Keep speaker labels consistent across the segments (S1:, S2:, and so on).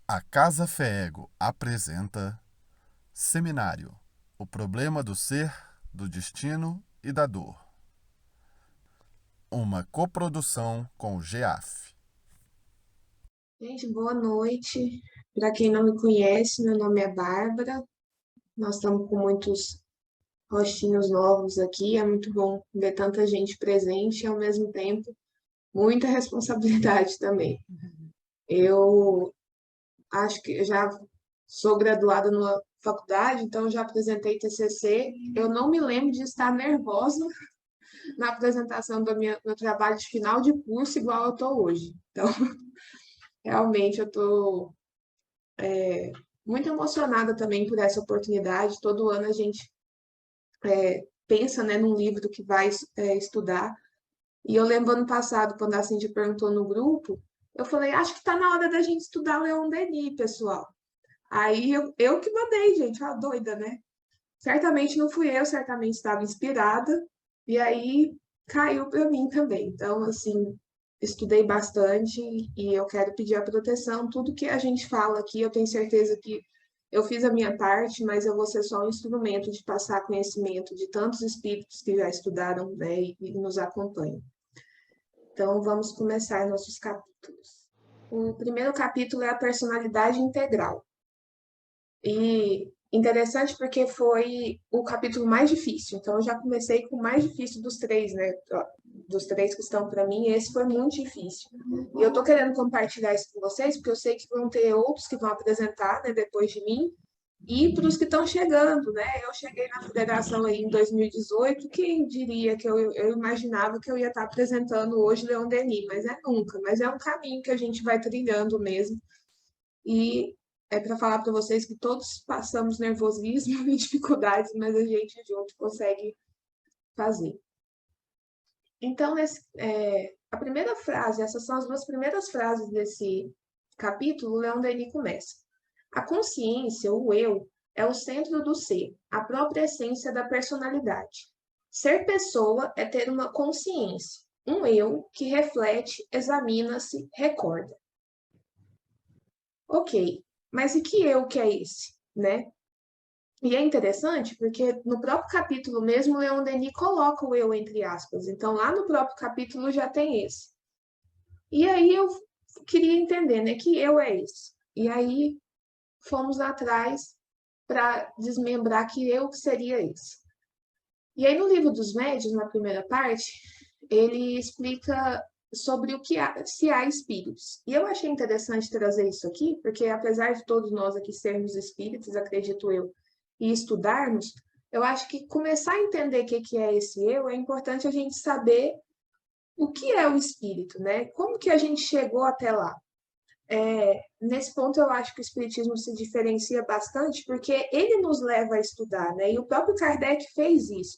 S1: A Casa Feego apresenta Seminário: O Problema do Ser, do Destino e da Dor. Uma coprodução com o GEAF.
S2: Gente, boa noite. Para quem não me conhece, meu nome é Bárbara. Nós estamos com muitos rostinhos novos aqui. É muito bom ver tanta gente presente e, ao mesmo tempo, muita responsabilidade também. Eu acho que eu já sou graduada numa faculdade, então eu já apresentei TCC. Eu não me lembro de estar nervosa na apresentação do meu trabalho de final de curso, igual eu estou hoje. Então, realmente, eu estou muito emocionada também por essa oportunidade. Todo ano a gente pensa, né, num livro que vai estudar. E eu lembro ano passado, quando a Cindy perguntou no grupo, eu falei, acho que está na hora da gente estudar Leon Denis, pessoal. Aí eu que mandei, gente, a doida, né? Certamente não fui eu, certamente estava inspirada, e aí caiu para mim também. Então, assim, estudei bastante e eu quero pedir a proteção. Tudo que a gente fala aqui, eu tenho certeza que eu fiz a minha parte, mas eu vou ser só um instrumento de passar conhecimento de tantos espíritos que já estudaram, né, e nos acompanham. Então, vamos começar nossos capítulos. O primeiro capítulo é a personalidade integral. E interessante porque foi o capítulo mais difícil. Então, eu já comecei com o mais difícil dos três, né? Dos três que estão para mim, esse foi muito difícil. E eu tô querendo compartilhar isso com vocês, porque eu sei que vão ter outros que vão apresentar, né, depois de mim. E para os que estão chegando, né? Eu cheguei na federação aí em 2018, quem diria que eu imaginava que eu ia estar apresentando hoje Leon Denis, mas é nunca, mas é um caminho que a gente vai trilhando mesmo. E é para falar para vocês que todos passamos nervosismo e dificuldades, mas a gente junto consegue fazer. Então, a primeira frase, essas são as duas primeiras frases desse capítulo, o Leon Denis começa. A consciência, o eu, é o centro do ser, a própria essência da personalidade. Ser pessoa é ter uma consciência, um eu que reflete, examina-se, recorda. Ok, mas e que eu que é esse, né? E é interessante porque no próprio capítulo mesmo, Leon Denis coloca o eu entre aspas. Então, lá no próprio capítulo já tem esse. E aí eu queria entender, né, que eu é esse. E aí fomos atrás para desmembrar que eu seria esse. E aí no livro dos médiuns, na primeira parte, ele explica sobre o que há, se há espíritos. E eu achei interessante trazer isso aqui, porque apesar de todos nós aqui sermos espíritos, acredito eu, e estudarmos, eu acho que começar a entender o que é esse eu é importante a gente saber o que é o espírito, né? Como que a gente chegou até lá? Nesse ponto, eu acho que o Espiritismo se diferencia bastante, porque ele nos leva a estudar, né? E o próprio Kardec fez isso.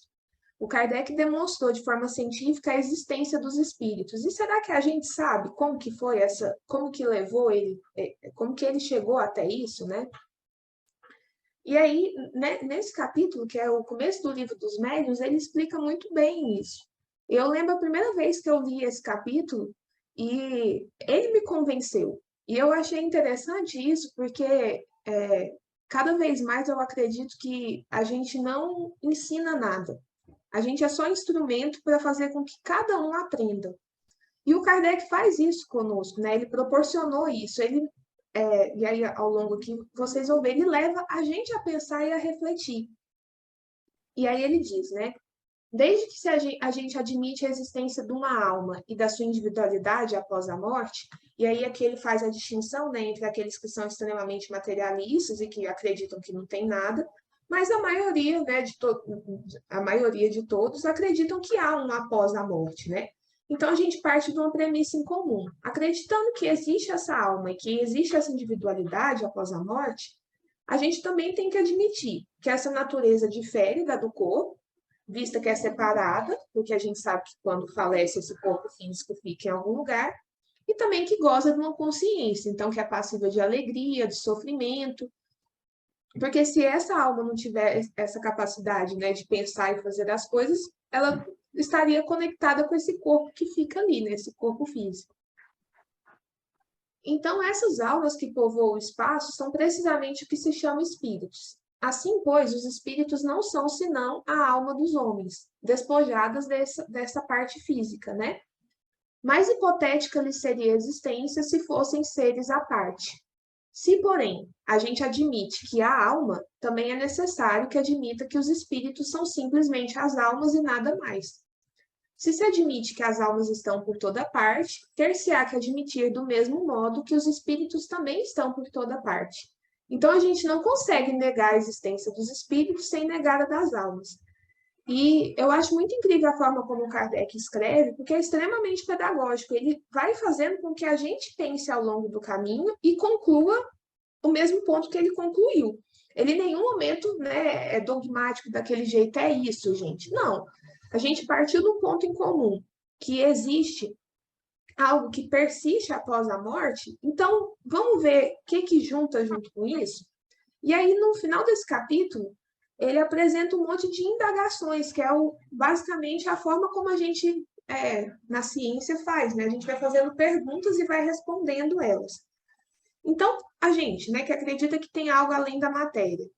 S2: O Kardec demonstrou de forma científica a existência dos espíritos. E será que a gente sabe como que foi essa, como que levou ele, como que ele chegou até isso, né? E aí, né, nesse capítulo, que é o começo do livro dos médiuns, ele explica muito bem isso. Eu lembro a primeira vez que eu li esse capítulo e ele me convenceu. E eu achei interessante isso porque cada vez mais eu acredito que a gente não ensina nada. A gente é só instrumento para fazer com que cada um aprenda. E o Kardec faz isso conosco, né? Ele proporcionou isso. E aí, ao longo que vocês vão ver, ele leva a gente a pensar e a refletir. E aí ele diz, né? Desde que a gente admite a existência de uma alma e da sua individualidade após a morte, e aí aqui ele faz a distinção, né, entre aqueles que são extremamente materialistas e que acreditam que não tem nada, mas a maioria, né, a maioria de todos acreditam que há um após a morte, né? Então a gente parte de uma premissa em comum, acreditando que existe essa alma e que existe essa individualidade após a morte, a gente também tem que admitir que essa natureza difere da do corpo, vista que é separada, porque a gente sabe que quando falece esse corpo físico fica em algum lugar, e também que goza de uma consciência, então que é passível de alegria, de sofrimento, porque se essa alma não tiver essa capacidade, né, de pensar e fazer as coisas, ela estaria conectada com esse corpo que fica ali, nesse corpo físico. Então, essas almas que povoam o espaço são precisamente o que se chama espíritos. Assim, pois, os espíritos não são senão a alma dos homens, despojadas dessa parte física, né? Mais hipotética lhe seria a existência se fossem seres à parte. Se, porém, a gente admite que há alma, também é necessário que admita que os espíritos são simplesmente as almas e nada mais. Se admite que as almas estão por toda parte, ter-se-á que admitir do mesmo modo que os espíritos também estão por toda parte. Então, a gente não consegue negar a existência dos espíritos sem negar a das almas. E eu acho muito incrível a forma como o Kardec escreve, porque é extremamente pedagógico. Ele vai fazendo com que a gente pense ao longo do caminho e conclua o mesmo ponto que ele concluiu. Ele em nenhum momento, né, é dogmático daquele jeito, é isso, gente. Não. A gente partiu de um ponto em comum, que existe algo que persiste após a morte. Então, vamos ver o que junta junto com isso? E aí, no final desse capítulo, ele apresenta um monte de indagações, que é basicamente a forma como a gente, na ciência, faz, né? A gente vai fazendo perguntas e vai respondendo elas. Então, a gente, né, que acredita que tem algo além da matéria,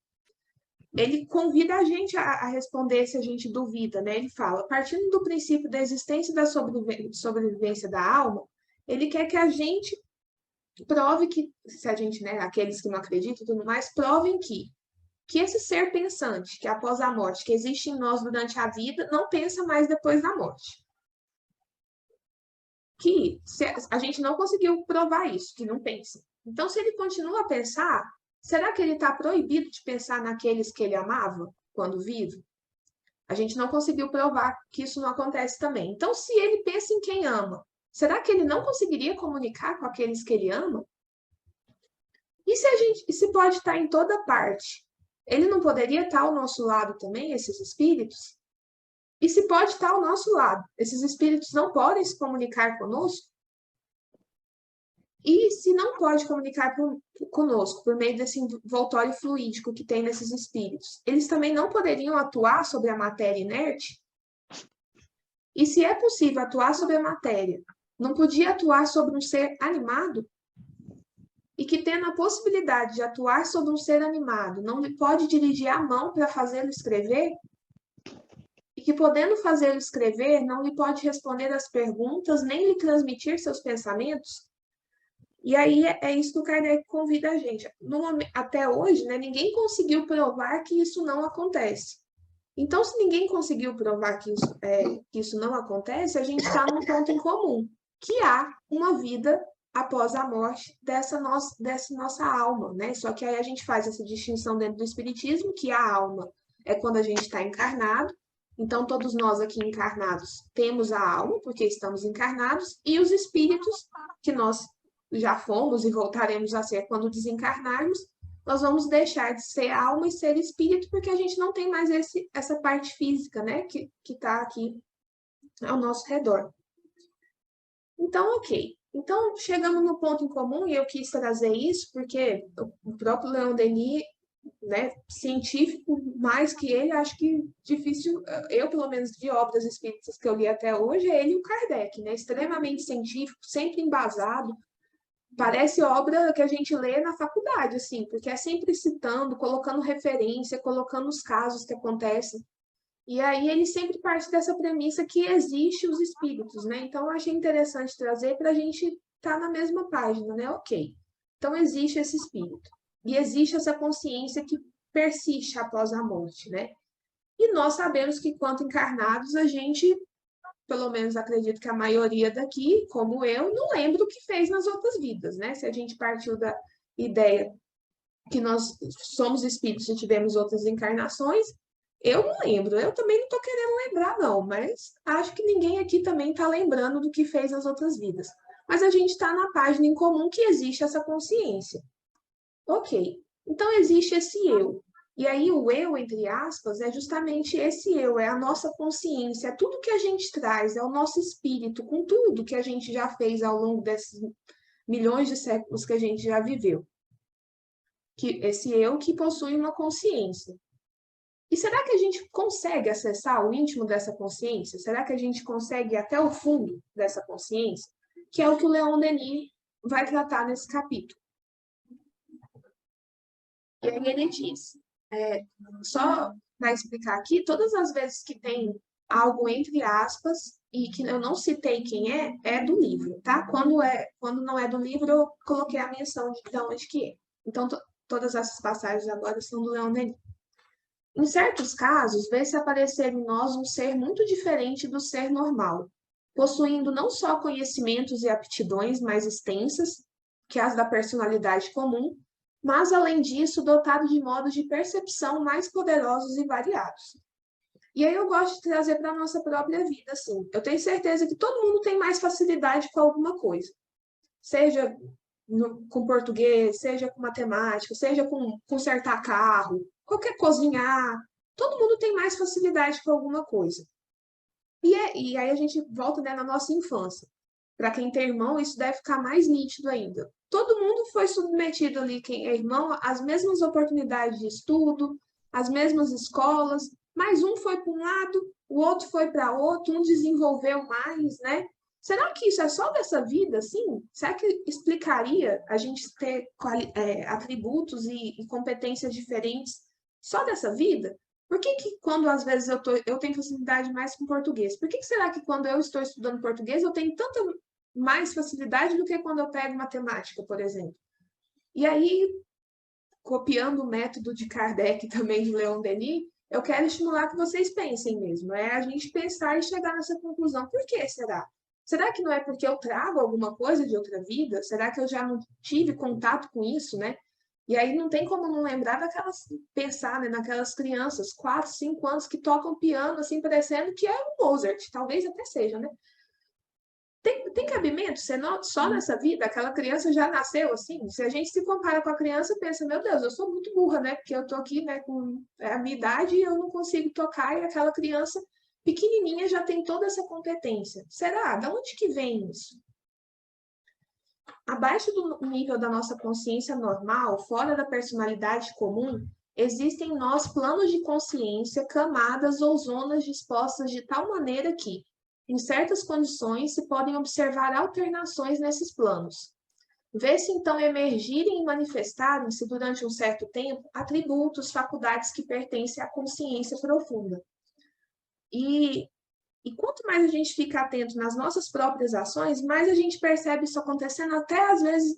S2: ele convida a gente a responder se a gente duvida, né? Ele fala, partindo do princípio da existência e da sobrevivência da alma, ele quer que a gente prove que, se a gente, né, aqueles que não acreditam e tudo mais, provem que esse ser pensante, que após a morte, que existe em nós durante a vida, não pensa mais depois da morte. Que a gente não conseguiu provar isso, que não pensa. Então, se ele continua a pensar, será que ele está proibido de pensar naqueles que ele amava quando vivo? A gente não conseguiu provar que isso não acontece também. Então, se ele pensa em quem ama, será que ele não conseguiria comunicar com aqueles que ele ama? Se pode estar em toda parte, ele não poderia estar ao nosso lado também, esses espíritos? E se pode estar ao nosso lado, esses espíritos não podem se comunicar conosco? E se não pode comunicar conosco por meio desse envoltório fluídico que tem nesses espíritos, eles também não poderiam atuar sobre a matéria inerte? E se é possível atuar sobre a matéria, não podia atuar sobre um ser animado? E que tendo a possibilidade de atuar sobre um ser animado, não lhe pode dirigir a mão para fazê-lo escrever? E que podendo fazê-lo escrever, não lhe pode responder às perguntas, nem lhe transmitir seus pensamentos? E aí é isso que o Kardec convida a gente. Até hoje, né, ninguém conseguiu provar que isso não acontece. Então, se ninguém conseguiu provar que isso não acontece, a gente está num ponto em comum, que há uma vida após a morte dessa nossa alma, né? Só que aí a gente faz essa distinção dentro do Espiritismo, que a alma é quando a gente está encarnado. Então, todos nós aqui encarnados temos a alma, porque estamos encarnados, e os espíritos, que nós já fomos e voltaremos a ser quando desencarnarmos, nós vamos deixar de ser alma e ser espírito, porque a gente não tem mais essa parte física, né, que está aqui ao nosso redor. Então, ok. Então, chegamos no ponto em comum, e eu quis trazer isso, porque o próprio Leon Denis, né, científico mais que ele, acho que difícil, eu pelo menos de obras espíritas que eu li até hoje, é ele e o Kardec, né, extremamente científico, sempre embasado, parece obra que a gente lê na faculdade, assim, porque é sempre citando, colocando referência, colocando os casos que acontecem. E aí ele sempre parte dessa premissa que existe os espíritos, né? Então eu achei interessante trazer para a gente estar na mesma página, né? Ok. Então existe esse espírito. E existe essa consciência que persiste após a morte, né? E nós sabemos que, quanto encarnados, a gente, pelo menos acredito que a maioria daqui, como eu, não lembra o que fez nas outras vidas, né? Se a gente partiu da ideia que nós somos espíritos e tivemos outras encarnações, eu não lembro. Eu também não estou querendo lembrar, não, mas acho que ninguém aqui também está lembrando do que fez nas outras vidas. Mas a gente está na página em comum que existe essa consciência. Ok, então existe esse eu. E aí o eu, entre aspas, é justamente esse eu, é a nossa consciência, é tudo que a gente traz, é o nosso espírito, com tudo que a gente já fez ao longo desses milhões de séculos que a gente já viveu. Esse eu que possui uma consciência. E será que a gente consegue acessar o íntimo dessa consciência? Será que a gente consegue ir até o fundo dessa consciência? Que é o que o Leon Denis vai tratar nesse capítulo. E aí ele diz, só para explicar aqui, todas as vezes que tem algo entre aspas e que eu não citei quem é do livro, tá? Quando não é do livro, eu coloquei a menção de onde que é. Então, todas essas passagens agora são do Leon Denis. Em certos casos, vê-se aparecer em nós um ser muito diferente do ser normal, possuindo não só conhecimentos e aptidões mais extensas que as da personalidade comum, mas, além disso, dotado de modos de percepção mais poderosos e variados. E aí eu gosto de trazer para a nossa própria vida, assim. Eu tenho certeza que todo mundo tem mais facilidade com alguma coisa. Seja com português, seja com matemática, seja com consertar carro, qualquer cozinhar. Todo mundo tem mais facilidade com alguma coisa. E aí a gente volta, né, na nossa infância. Para quem tem irmão, isso deve ficar mais nítido ainda. Todo mundo foi submetido ali, quem é irmão, às mesmas oportunidades de estudo, às mesmas escolas, mas um foi para um lado, o outro foi para outro, um desenvolveu mais, né? Será que isso é só dessa vida, assim? Será que explicaria a gente ter atributos e competências diferentes só dessa vida? Por que que quando às vezes eu tenho facilidade mais com português? Por que que será que quando eu estou estudando português eu tenho tanta mais facilidade do que quando eu pego matemática, por exemplo? E aí, copiando o método de Kardec e também de Leon Denis, eu quero estimular que vocês pensem mesmo. É a gente pensar e chegar nessa conclusão. Por que será? Será que não é porque eu trago alguma coisa de outra vida? Será que eu já não tive contato com isso, né? E aí não tem como não lembrar daquelas, pensar, né, naquelas crianças, 4, 5 anos, que tocam piano, assim, parecendo que é um Mozart, talvez até seja, né? Tem cabimento? Só nessa vida, aquela criança já nasceu assim? Se a gente se compara com a criança, pensa, meu Deus, eu sou muito burra, né? Porque eu tô aqui, né, com a minha idade e eu não consigo tocar, e aquela criança pequenininha já tem toda essa competência. Será? De onde que vem isso? Abaixo do nível da nossa consciência normal, fora da personalidade comum, existem em nós planos de consciência, camadas ou zonas dispostas de tal maneira que, em certas condições, se podem observar alternações nesses planos. Vê-se então emergirem e manifestarem-se durante um certo tempo atributos, faculdades que pertencem à consciência profunda. E quanto mais a gente fica atento nas nossas próprias ações, mais a gente percebe isso acontecendo até às vezes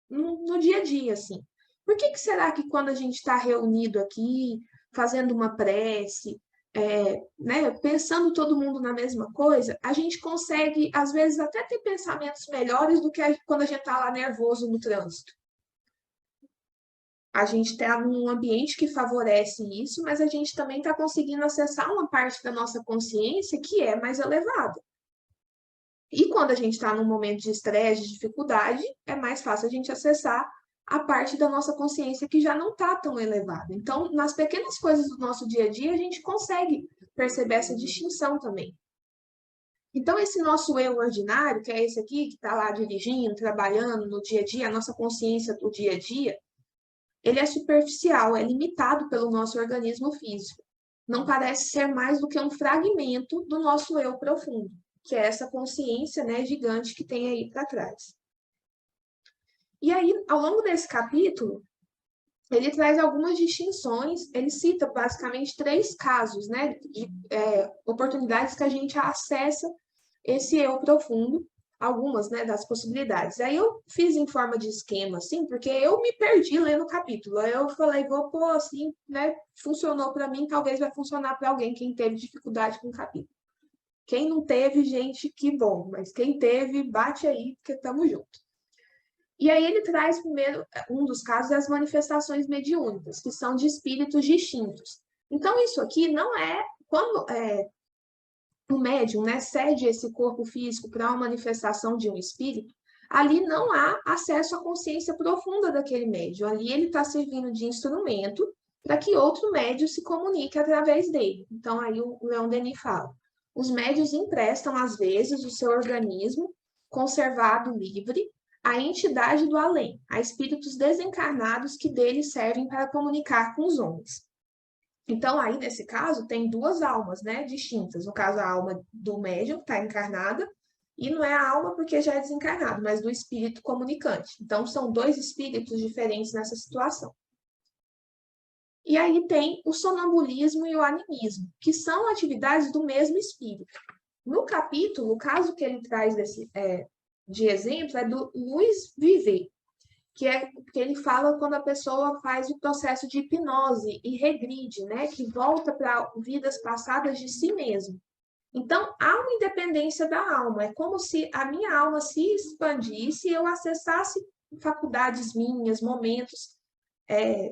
S2: no dia a dia, assim. Por que será que quando a gente está reunido aqui, fazendo uma prece, né, pensando todo mundo na mesma coisa, a gente consegue, às vezes, até ter pensamentos melhores do que quando a gente está lá nervoso no trânsito? A gente está num ambiente que favorece isso, mas a gente também está conseguindo acessar uma parte da nossa consciência que é mais elevada. E quando a gente está num momento de estresse, de dificuldade, é mais fácil a gente acessar a parte da nossa consciência que já não está tão elevada. Então, nas pequenas coisas do nosso dia a dia, a gente consegue perceber essa distinção também. Então, esse nosso eu ordinário, que é esse aqui, que está lá dirigindo, trabalhando no dia a dia, a nossa consciência do dia a dia, ele é superficial, é limitado pelo nosso organismo físico. Não parece ser mais do que um fragmento do nosso eu profundo, que é essa consciência, né, gigante que tem aí para trás. E aí, ao longo desse capítulo, ele traz algumas distinções, ele cita basicamente 3 casos, né, de oportunidades que a gente acessa esse eu profundo, algumas, né, das possibilidades. Aí eu fiz em forma de esquema, assim, porque eu me perdi lendo o capítulo. Aí eu falei, vou pôr assim, né, funcionou para mim, talvez vai funcionar para alguém, quem teve dificuldade com o capítulo. Quem não teve, gente, que bom, mas quem teve, bate aí, porque estamos juntos. E aí ele traz primeiro, um dos casos, as manifestações mediúnicas, que são de espíritos distintos. Então, isso aqui não é, quando o médium, né, cede esse corpo físico para uma manifestação de um espírito, ali não há acesso à consciência profunda daquele médium. Ali ele está servindo de instrumento para que outro médium se comunique através dele. Então, aí o Leon Denis fala, os médiuns emprestam, às vezes, o seu organismo conservado livre à entidade do além, a espíritos desencarnados que deles servem para comunicar com os homens. Então, aí, nesse caso, tem 2 almas, né, distintas. No caso, a alma do médium, que está encarnada, E não é a alma porque já é desencarnado, mas do espírito comunicante. Então, são dois espíritos diferentes nessa situação. E aí tem o sonambulismo e o animismo, que são atividades do mesmo espírito. No capítulo, o caso que ele traz de exemplo é do Luiz Viver, que ele fala quando a pessoa faz o processo de hipnose e regride, né, que volta para vidas passadas de si mesmo. Então, há uma independência da alma. É como se a minha alma se expandisse e eu acessasse faculdades minhas, momentos,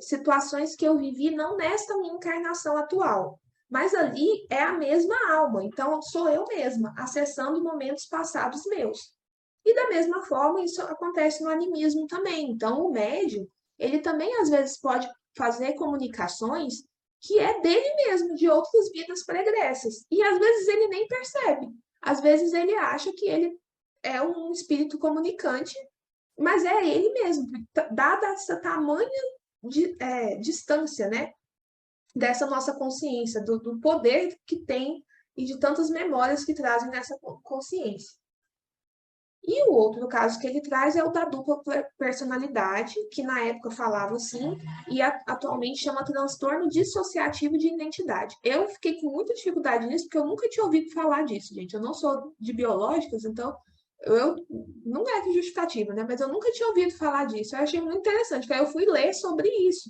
S2: situações que eu vivi não nesta minha encarnação atual. Mas ali é a mesma alma. Então, sou eu mesma, acessando momentos passados meus. E da mesma forma, isso acontece no animismo também. Então, o médium, ele também às vezes pode fazer comunicações que é dele mesmo, de outras vidas pregressas. E às vezes ele nem percebe. Às vezes ele acha que ele é um espírito comunicante, mas é ele mesmo, dada essa tamanha distância, né? Dessa nossa consciência, do poder que tem e de tantas memórias que trazem nessa consciência. E o outro caso que ele traz é o da dupla personalidade, que na época falava assim, e atualmente chama transtorno dissociativo de identidade. Eu fiquei com muita dificuldade nisso, porque eu nunca tinha ouvido falar disso, gente. Eu não sou de biológicas, então eu não é que justificativa, né? Mas eu nunca tinha ouvido falar disso. Eu achei muito interessante, porque aí eu fui ler sobre isso.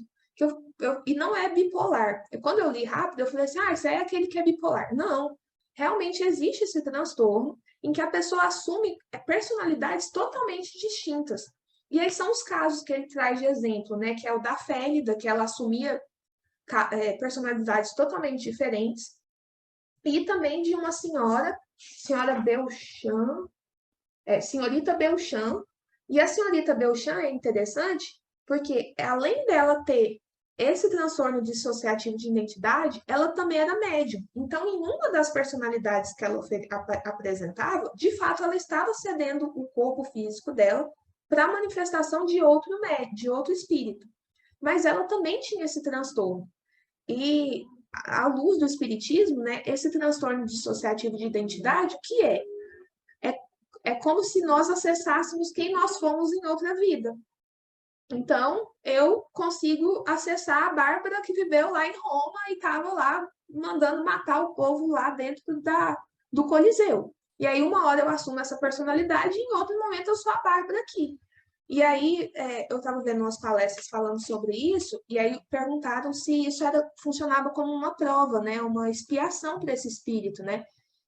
S2: E não é bipolar. Quando eu li rápido, eu falei assim: ah, isso aí é aquele que é bipolar. Não, realmente existe esse transtorno em que a pessoa assume personalidades totalmente distintas. E aí são os casos que ele traz de exemplo, né? Que é o da Félida, que ela assumia personalidades totalmente diferentes, e também de uma senhora Belchamp, senhorita Belchamp. E a senhorita Belchamp é interessante porque, além dela ter esse transtorno dissociativo de identidade, ela também era médium. Então, em uma das personalidades que ela apresentava, de fato, ela estava cedendo o corpo físico dela para a manifestação de outro espírito. Mas ela também tinha esse transtorno. E, à luz do espiritismo, né, esse transtorno dissociativo de identidade, o que é? É como se nós acessássemos quem nós fomos em outra vida. Então, eu consigo acessar a Bárbara que viveu lá em Roma e estava lá mandando matar o povo lá dentro do Coliseu. E aí, uma hora eu assumo essa personalidade e em outro momento eu sou a Bárbara aqui. E aí, eu estava vendo umas palestras falando sobre isso, e aí perguntaram se isso funcionava como uma prova, né? Uma expiação para esse espírito, né?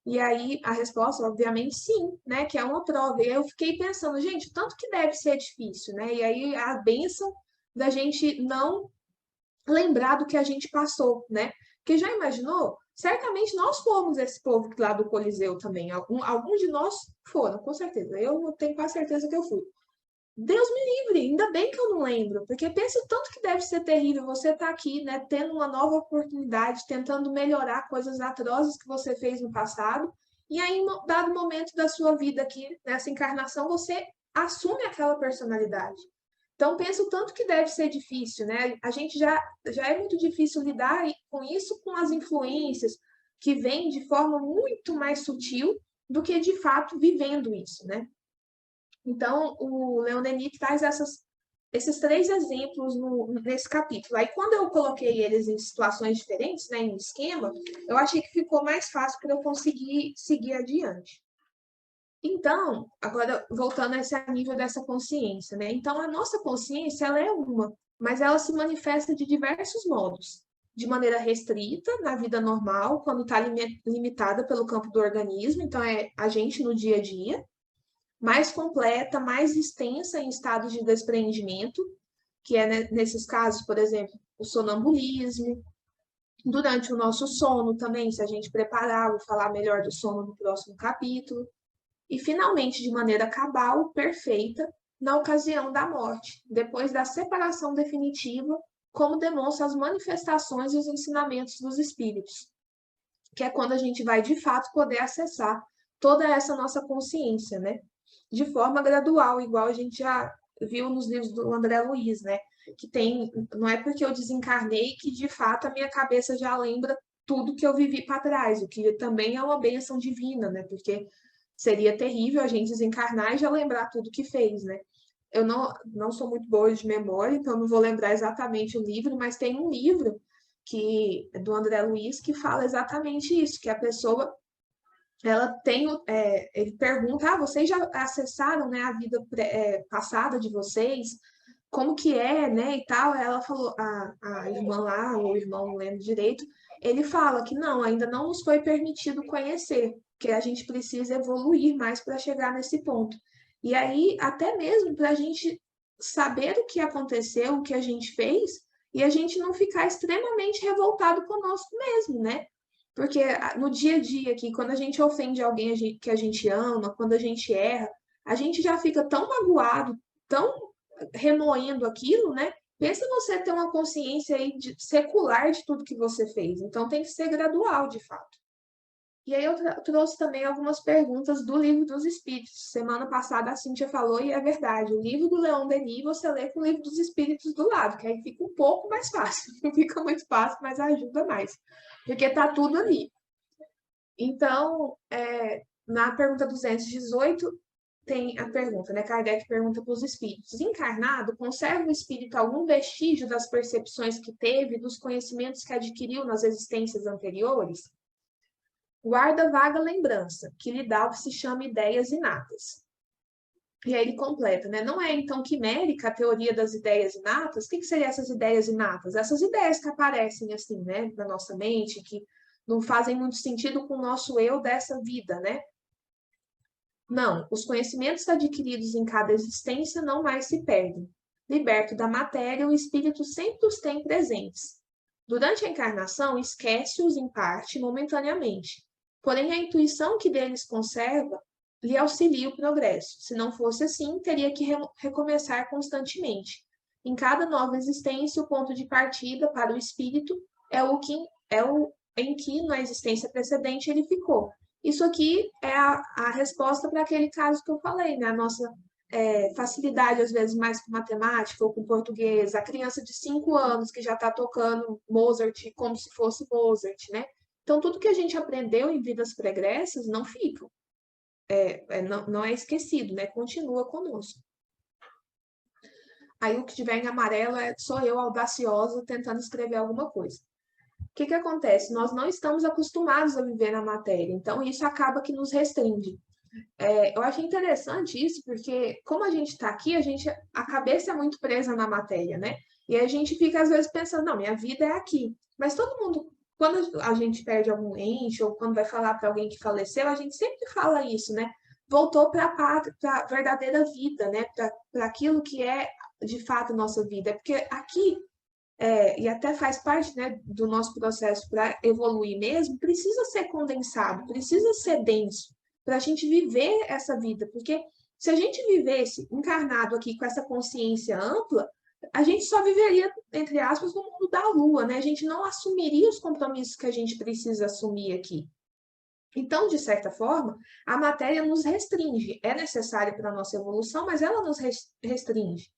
S2: E aí a resposta, obviamente, sim, né? Que é uma prova. E aí eu fiquei pensando, gente, tanto que deve ser difícil, né? E aí a bênção da gente não lembrar do que a gente passou, né? Porque já imaginou? Certamente nós fomos esse povo lá do Coliseu também. Alguns de nós foram, com certeza. Eu tenho quase certeza que eu fui. Deus me livre, ainda bem que eu não lembro, porque pensa o tanto que deve ser terrível você estar aqui, né, tendo uma nova oportunidade, tentando melhorar coisas atrozes que você fez no passado, e aí, em um dado momento da sua vida aqui, nessa encarnação, você assume aquela personalidade. Então, pensa o tanto que deve ser difícil, né? A gente já é muito difícil lidar com isso, com as influências que vêm de forma muito mais sutil do que, de fato, vivendo isso, né? Então, o Leon Denis traz esses três exemplos nesse capítulo. Aí, quando eu coloquei eles em situações diferentes, né, em um esquema, eu achei que ficou mais fácil para eu conseguir seguir adiante. Então, agora voltando a esse nível dessa consciência, né? Então, a nossa consciência, ela é uma, mas ela se manifesta de diversos modos. De maneira restrita, na vida normal, quando está limitada pelo campo do organismo, então é a gente no dia a dia, mais completa, mais extensa em estados de despreendimento, que é nesses casos, por exemplo, o sonambulismo, durante o nosso sono também, se a gente preparar, vou falar melhor do sono no próximo capítulo, e finalmente, de maneira cabal, perfeita, na ocasião da morte, depois da separação definitiva, como demonstra as manifestações e os ensinamentos dos espíritos, que é quando a gente vai de fato poder acessar toda essa nossa consciência, né? De forma gradual, igual a gente já viu nos livros do André Luiz, né? Que tem, não é porque eu desencarnei que de fato a minha cabeça já lembra tudo que eu vivi para trás, o que também é uma bênção divina, né? Porque seria terrível a gente desencarnar e já lembrar tudo que fez, né? Eu não sou muito boa de memória, então não vou lembrar exatamente o livro, mas tem um livro que do André Luiz que fala exatamente isso, que a pessoa ela tem, ele pergunta, vocês já acessaram, né, a vida passada de vocês? Como que é, né, e tal? Ela falou, a irmã lá, ou o irmão, não lembro direito, ele fala que não, ainda não nos foi permitido conhecer, que a gente precisa evoluir mais para chegar nesse ponto. E aí, até mesmo para a gente saber o que aconteceu, o que a gente fez, e a gente não ficar extremamente revoltado conosco mesmo, né? Porque no dia a dia aqui, quando a gente ofende alguém que a gente ama, quando a gente erra, a gente já fica tão magoado, tão remoendo aquilo, né? Pensa você ter uma consciência aí secular de tudo que você fez. Então tem que ser gradual, de fato. E aí eu trouxe também algumas perguntas do Livro dos Espíritos. Semana passada a Cíntia falou, e é verdade, o livro do Leon Denis você lê com o Livro dos Espíritos do lado, que aí fica um pouco mais fácil. Não fica muito fácil, mas ajuda mais. Porque tá tudo ali. Então, na pergunta 218, tem a pergunta, né? Kardec pergunta para os espíritos: encarnado, conserva o espírito algum vestígio das percepções que teve, dos conhecimentos que adquiriu nas existências anteriores? Guarda vaga lembrança, que lhe dá o que se chama ideias inatas. E aí ele completa, né? Não é então quimérica a teoria das ideias inatas? O que seriam essas ideias inatas? Essas ideias que aparecem assim, né, na nossa mente, que não fazem muito sentido com o nosso eu dessa vida, né? Não, os conhecimentos adquiridos em cada existência não mais se perdem. Liberto da matéria, o espírito sempre os tem presentes. Durante a encarnação, esquece-os em parte, momentaneamente. Porém, a intuição que deles conserva lhe auxilia o progresso. Se não fosse assim, teria que recomeçar constantemente. Em cada nova existência, o ponto de partida para o espírito é o em que na existência precedente ele ficou. Isso aqui é a resposta para aquele caso que eu falei, né? A nossa facilidade, às vezes, mais com matemática ou com português, a criança de 5 anos que já está tocando Mozart como se fosse Mozart, né? Então, tudo que a gente aprendeu em vidas pregressas não fica, não é esquecido, né? Continua conosco. Aí o que tiver em amarelo sou eu audaciosa tentando escrever alguma coisa. O que acontece? Nós não estamos acostumados a viver na matéria, então isso acaba que nos restringe. Eu achei interessante isso, porque como a gente está aqui, a cabeça é muito presa na matéria, né? E a gente fica às vezes pensando, não, minha vida é aqui. Mas todo mundo, quando a gente perde algum ente, ou quando vai falar para alguém que faleceu, a gente sempre fala isso, né? Voltou para a verdadeira vida, né? Para aquilo que é de fato nossa vida. Porque aqui e até faz parte, né, do nosso processo para evoluir mesmo, precisa ser condensado, precisa ser denso, para a gente viver essa vida. Porque se a gente vivesse encarnado aqui com essa consciência ampla, a gente só viveria, entre aspas, no mundo da lua, né? A gente não assumiria os compromissos que a gente precisa assumir aqui. Então, de certa forma, a matéria nos restringe. É necessária para a nossa evolução, mas ela nos restringe.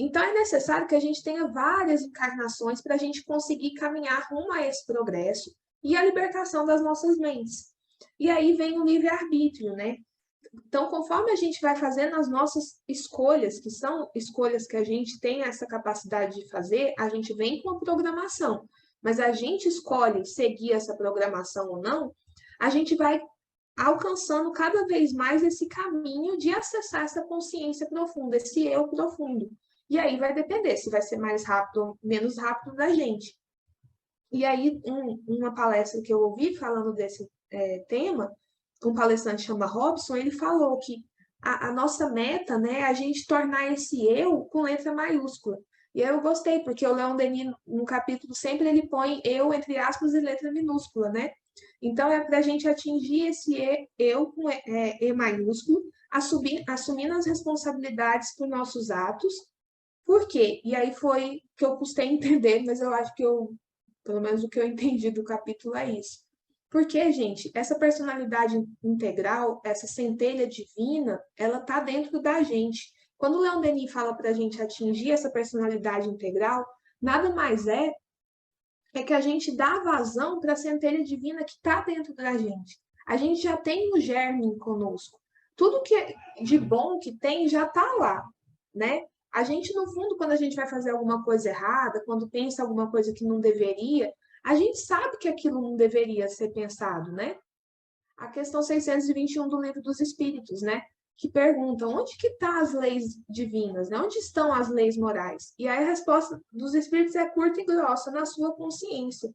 S2: Então, é necessário que a gente tenha várias encarnações para a gente conseguir caminhar rumo a esse progresso e a libertação das nossas mentes. E aí vem o livre-arbítrio, né? Então, conforme a gente vai fazendo as nossas escolhas, que são escolhas que a gente tem essa capacidade de fazer, a gente vem com a programação. Mas a gente escolhe seguir essa programação ou não, a gente vai alcançando cada vez mais esse caminho de acessar essa consciência profunda, esse eu profundo. E aí vai depender se vai ser mais rápido ou menos rápido da gente. E aí, uma palestra que eu ouvi falando desse tema, um palestrante chama Robson, ele falou que a nossa meta, né, é a gente tornar esse eu com letra maiúscula. E eu gostei, porque o Leon Denis, no capítulo, sempre ele põe eu, entre aspas, e letra minúscula, né? Então, é para a gente atingir esse eu com E maiúsculo, assumindo as responsabilidades por nossos atos. Por quê? E aí foi que eu custei entender, mas eu acho que pelo menos o que eu entendi do capítulo é isso. Porque, gente, essa personalidade integral, essa centelha divina, ela está dentro da gente. Quando o Leon Denis fala para a gente atingir essa personalidade integral, nada mais é que a gente dá vazão para a centelha divina que está dentro da gente. A gente já tem o germe conosco. Tudo que de bom que tem já está lá, né? A gente, no fundo, quando a gente vai fazer alguma coisa errada, quando pensa alguma coisa que não deveria, a gente sabe que aquilo não deveria ser pensado, né? A questão 621 do Livro dos Espíritos, né? Que pergunta onde que estão as leis divinas, né? Onde estão as leis morais? E aí a resposta dos Espíritos é curta e grossa, na sua consciência.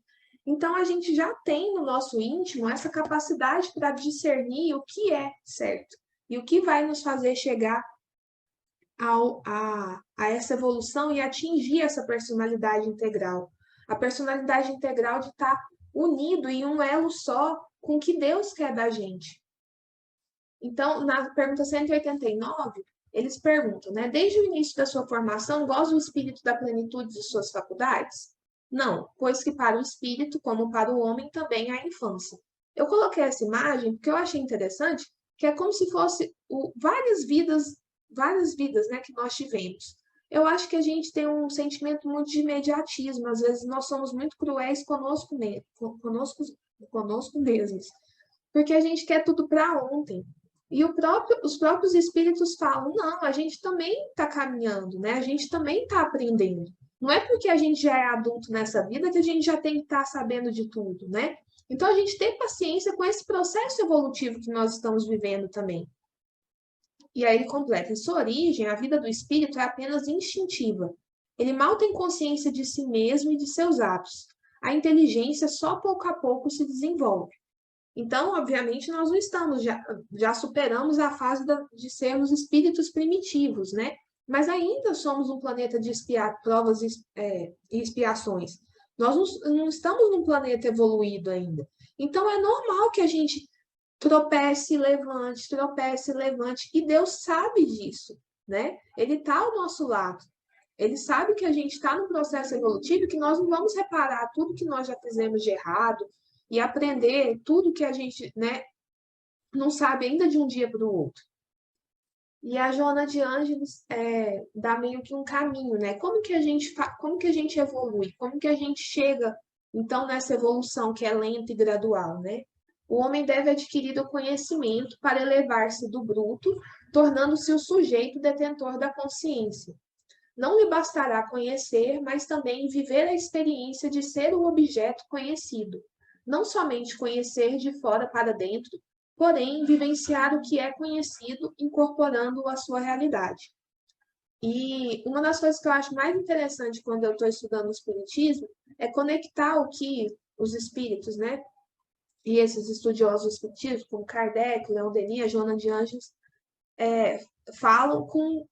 S2: Então a gente já tem no nosso íntimo essa capacidade para discernir o que é certo e o que vai nos fazer chegar a essa evolução e atingir essa personalidade integral. A personalidade integral de estar unido em um elo só com o que Deus quer da gente. Então, na pergunta 189, eles perguntam, né? Desde o início da sua formação, goza o espírito da plenitude de suas faculdades? Não, pois que para o espírito, como para o homem, também há infância. Eu coloquei essa imagem porque eu achei interessante, que é como se fosse várias vidas, né, que nós tivemos. Eu acho que a gente tem um sentimento muito de imediatismo, às vezes nós somos muito cruéis conosco mesmos, porque a gente quer tudo para ontem. E os próprios espíritos falam, não, a gente também está caminhando, né? A gente também está aprendendo. Não é porque a gente já é adulto nessa vida que a gente já tem que estar sabendo de tudo, né? Então a gente tem paciência com esse processo evolutivo que nós estamos vivendo também. E aí ele completa, em sua origem, a vida do espírito é apenas instintiva. Ele mal tem consciência de si mesmo e de seus atos. A inteligência só pouco a pouco se desenvolve. Então, obviamente, nós não estamos, já superamos a fase de sermos espíritos primitivos, né? Mas ainda somos um planeta de provas e expiações. Nós não estamos num planeta evoluído ainda. Então, é normal que a gente tropece e levante, e Deus sabe disso, né? Ele está ao nosso lado. Ele sabe que a gente está no processo evolutivo e que nós não vamos reparar tudo que nós já fizemos de errado e aprender tudo que a gente, né, não sabe ainda de um dia para o outro. E a Joana de Ângeles dá meio que um caminho, né? Como que a gente evolui? Como que a gente chega, então, nessa evolução que é lenta e gradual, né? O homem deve adquirir o conhecimento para elevar-se do bruto, tornando-se o sujeito detentor da consciência. Não lhe bastará conhecer, mas também viver a experiência de ser o objeto conhecido. Não somente conhecer de fora para dentro, porém vivenciar o que é conhecido, incorporando-o à sua realidade. E uma das coisas que eu acho mais interessante quando eu estou estudando o Espiritismo é conectar o que os espíritos, né? E esses estudiosos do Espiritismo, como Kardec, Leon Denis, Joana de Ângeles, falam com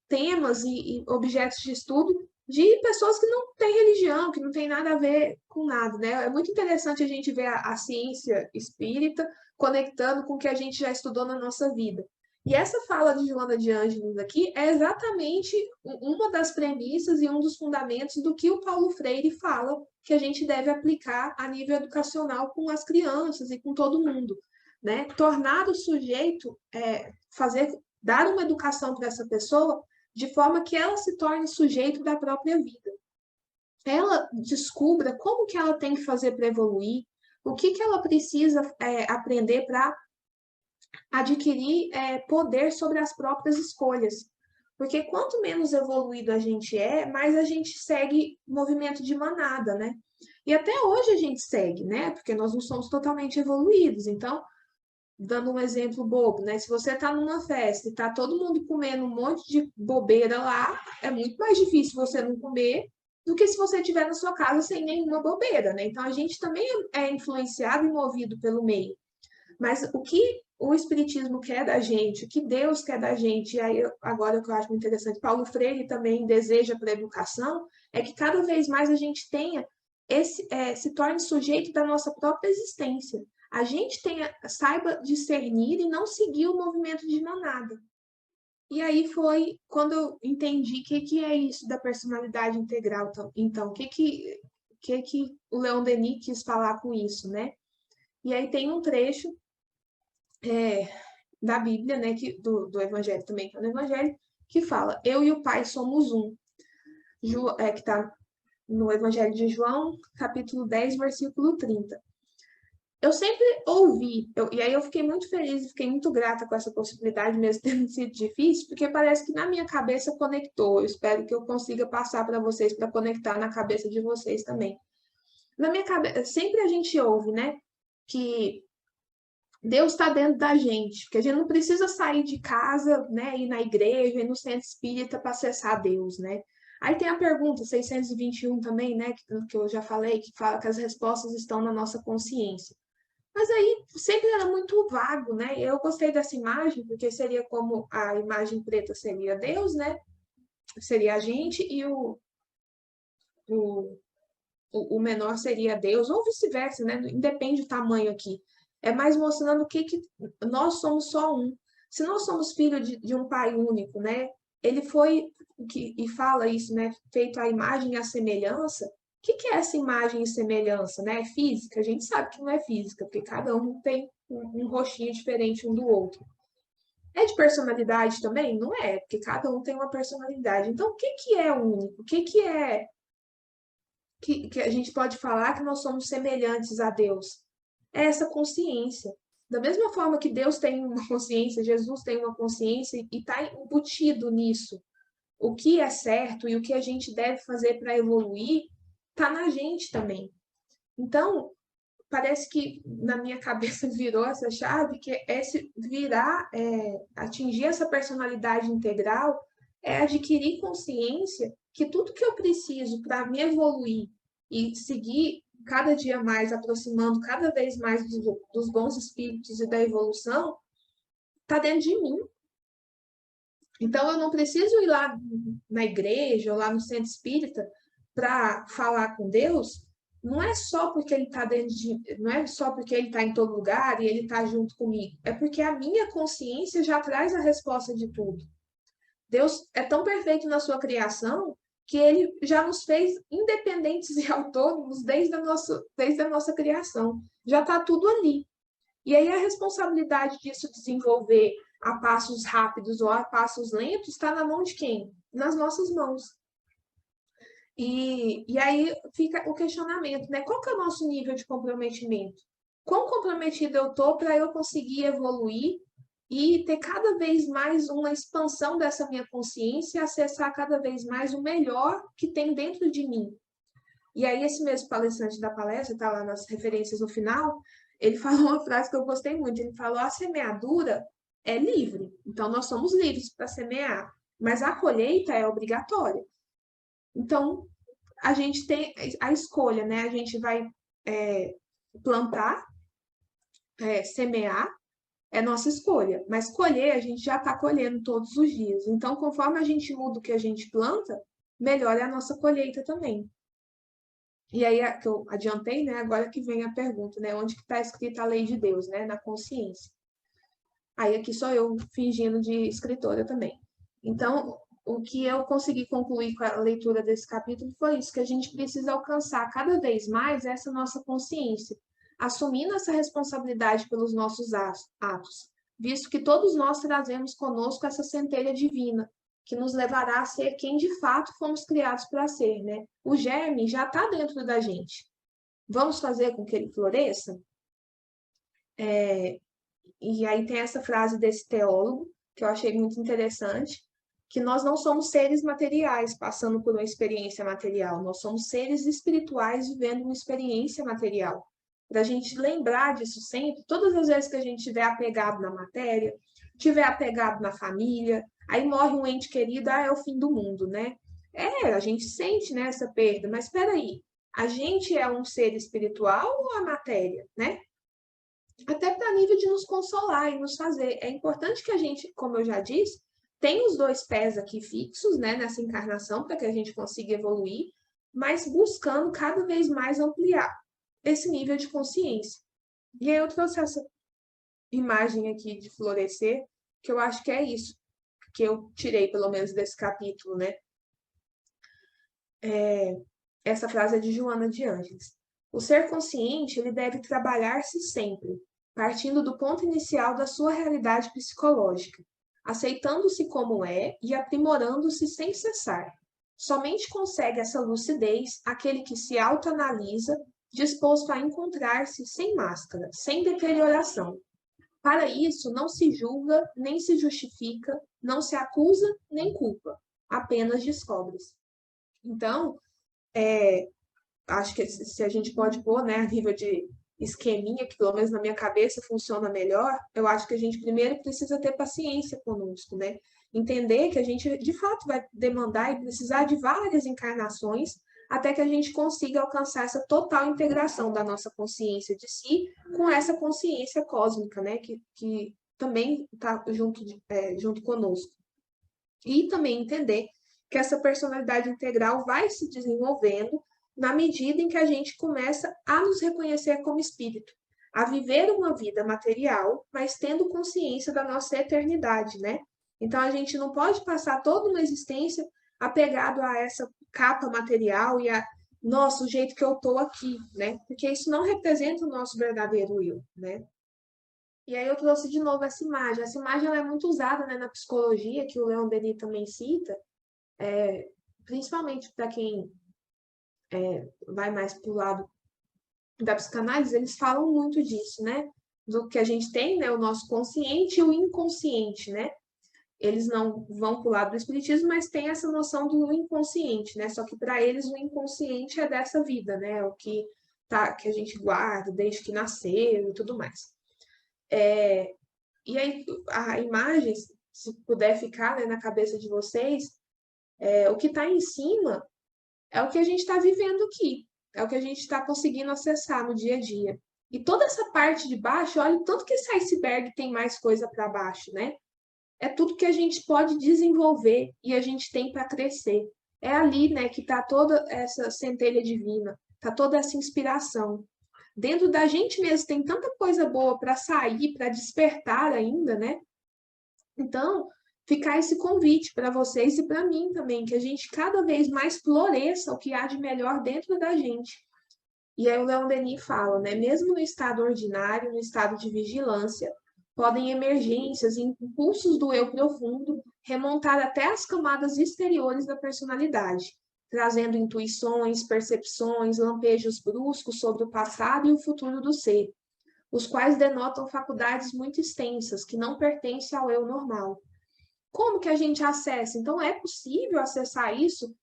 S2: temas e objetos de estudo de pessoas que não têm religião, que não tem nada a ver com nada, né? É muito interessante a gente ver a ciência espírita conectando com o que a gente já estudou na nossa vida. E essa fala de Joana de Ângeles aqui é exatamente uma das premissas e um dos fundamentos do que o Paulo Freire fala que a gente deve aplicar a nível educacional com as crianças e com todo mundo, né? Tornar o sujeito, dar uma educação para essa pessoa de forma que ela se torne sujeito da própria vida. Ela descubra como que ela tem que fazer para evoluir, o que ela precisa aprender para adquirir poder sobre as próprias escolhas. Porque quanto menos evoluído a gente é, mais a gente segue movimento de manada, né? E até hoje a gente segue, né? Porque nós não somos totalmente evoluídos. Então, dando um exemplo bobo, né? Se você está numa festa e está todo mundo comendo um monte de bobeira lá, é muito mais difícil você não comer do que se você estiver na sua casa sem nenhuma bobeira, né? Então a gente também é influenciado e movido pelo meio. Mas o que o Espiritismo quer da gente, o que Deus quer da gente, e aí agora o que eu acho muito interessante, Paulo Freire também deseja para a educação, é que cada vez mais a gente tenha se torne sujeito da nossa própria existência. A gente saiba discernir e não seguir o movimento de manada. E aí foi quando eu entendi o que é isso da personalidade integral. Então, o que o Leon Denis quis falar com isso, né? E aí tem um trecho da Bíblia, né, do Evangelho também, que é no Evangelho, que fala, eu e o Pai somos um. Que está no Evangelho de João, capítulo 10, versículo 30. eu sempre ouvi, e aí eu fiquei muito feliz e fiquei muito grata com essa possibilidade, mesmo tendo sido difícil, porque parece que na minha cabeça conectou. Eu espero que eu consiga passar para vocês, para conectar na cabeça de vocês também. Na minha cabeça, sempre a gente ouve, né, que Deus está dentro da gente, porque a gente não precisa sair de casa, né, ir na igreja, ir no centro espírita para acessar Deus, né? Aí tem a pergunta 621 também, né, que eu já falei, que fala que as respostas estão na nossa consciência. Mas aí sempre era muito vago, né? Eu gostei dessa imagem, porque seria como a imagem preta seria Deus, né? Seria a gente, e o, o menor seria Deus, ou vice-versa, né? Independe do tamanho aqui. É mais mostrando que nós somos só um. Se nós somos filhos de um pai único, né? Ele foi, e fala isso, né? Feito a imagem e a semelhança. O que é essa imagem e semelhança, né? É física? A gente sabe que não é física, porque cada um tem um rostinho diferente um do outro. É de personalidade também? Não é, porque cada um tem uma personalidade. Então, o que é único? O que é que a gente pode falar que nós somos semelhantes a Deus? É essa consciência. Da mesma forma que Deus tem uma consciência, Jesus tem uma consciência e está embutido nisso. O que é certo e o que a gente deve fazer para evoluir está na gente também. Então, parece que na minha cabeça virou essa chave, que esse virar, atingir essa personalidade integral, é adquirir consciência que tudo que eu preciso para me evoluir e seguir cada dia mais, aproximando cada vez mais dos bons espíritos e da evolução, está dentro de mim. Então, eu não preciso ir lá na igreja ou lá no centro espírita para falar com Deus. Não é só porque ele está dentro de, não é só porque ele está em todo lugar e ele está junto comigo. É porque a minha consciência já traz a resposta de tudo. Deus é tão perfeito na sua criação que ele já nos fez independentes e autônomos desde a nossa criação. Já está tudo ali. E aí a responsabilidade disso desenvolver a passos rápidos ou a passos lentos está na mão de quem? Nas nossas mãos. E aí fica o questionamento, né? Qual que é o nosso nível de comprometimento? Quão comprometido eu estou para eu conseguir evoluir e ter cada vez mais uma expansão dessa minha consciência e acessar cada vez mais o melhor que tem dentro de mim? E aí, esse mesmo palestrante da palestra, tá lá nas referências no final, ele falou uma frase que eu gostei muito. Ele falou: a semeadura é livre, então nós somos livres para semear, mas a colheita é obrigatória. Então, a gente tem a escolha, né? A gente vai plantar, semear, é nossa escolha, mas colher, a gente já está colhendo todos os dias. Então, conforme a gente muda o que a gente planta, melhor é a nossa colheita também. E aí, que eu adiantei, né? Agora que vem a pergunta, né? Onde que está escrita a lei de Deus, né? Na consciência. Aí aqui sou eu fingindo de escritora também. Então, o que eu consegui concluir com a leitura desse capítulo foi isso, que a gente precisa alcançar cada vez mais essa nossa consciência, assumindo essa responsabilidade pelos nossos atos, visto que todos nós trazemos conosco essa centelha divina, que nos levará a ser quem de fato fomos criados para ser, né? O germe já está dentro da gente. Vamos fazer com que ele floresça? E aí tem essa frase desse teólogo, que eu achei muito interessante, que nós não somos seres materiais passando por uma experiência material, nós somos seres espirituais vivendo uma experiência material. Para a gente lembrar disso sempre, todas as vezes que a gente estiver apegado na matéria, estiver apegado na família, aí morre um ente querido, é o fim do mundo, né? A gente sente, né, essa perda, mas espera aí, a gente é um ser espiritual ou a matéria, né? Até para nível de nos consolar e nos fazer. É importante que a gente, como eu já disse, tenha os dois pés aqui fixos, né, nessa encarnação, para que a gente consiga evoluir, mas buscando cada vez mais ampliar esse nível de consciência. E aí eu trouxe essa imagem aqui de florescer, que eu acho que é isso, que eu tirei pelo menos desse capítulo, né? Essa frase é de Joana de Ângeles. O ser consciente, ele deve trabalhar-se sempre, partindo do ponto inicial da sua realidade psicológica, aceitando-se como é e aprimorando-se sem cessar. Somente consegue essa lucidez aquele que se autoanalisa, disposto a encontrar-se sem máscara, sem deterioração. Para isso, não se julga, nem se justifica, não se acusa, nem culpa, apenas descobre-se. Então, acho que se a gente pode pôr, né, a nível de esqueminha, que pelo menos na minha cabeça funciona melhor, eu acho que a gente primeiro precisa ter paciência conosco, né? Entender que a gente, de fato, vai demandar e precisar de várias encarnações até que a gente consiga alcançar essa total integração da nossa consciência de si com essa consciência cósmica, né? Que também está junto conosco. E também entender que essa personalidade integral vai se desenvolvendo na medida em que a gente começa a nos reconhecer como espírito, a viver uma vida material, mas tendo consciência da nossa eternidade, né? Então a gente não pode passar toda uma existência apegado a essa capa material e a nosso jeito que eu tô aqui, né? Porque isso não representa o nosso verdadeiro eu, né? E aí eu trouxe de novo essa imagem. Essa imagem ela é muito usada, né, na psicologia, que o Leon Denis também cita, principalmente para quem vai mais para o lado da psicanálise, eles falam muito disso, né? Do que a gente tem, né? O nosso consciente e o inconsciente, né? Eles não vão para o lado do espiritismo, mas tem essa noção do inconsciente, né? Só que para eles o inconsciente é dessa vida, né? É o que que a gente guarda desde que nasceu e tudo mais. E aí a imagem, se puder ficar, né, na cabeça de vocês, o que está em cima é o que a gente está vivendo aqui, é o que a gente está conseguindo acessar no dia a dia. E toda essa parte de baixo, olha o tanto que esse iceberg tem mais coisa para baixo, né? É tudo que a gente pode desenvolver e a gente tem para crescer. É ali, né, que está toda essa centelha divina, está toda essa inspiração. Dentro da gente mesmo tem tanta coisa boa para sair, para despertar ainda, né? Então, ficar esse convite para vocês e para mim também, que a gente cada vez mais floresça o que há de melhor dentro da gente. E aí o Leon Denis fala, né? Mesmo no estado ordinário, no estado de vigilância, podem emergências e impulsos do eu profundo remontar até as camadas exteriores da personalidade, trazendo intuições, percepções, lampejos bruscos sobre o passado e o futuro do ser, os quais denotam faculdades muito extensas que não pertencem ao eu normal. Como que a gente acessa? Então, é possível acessar isso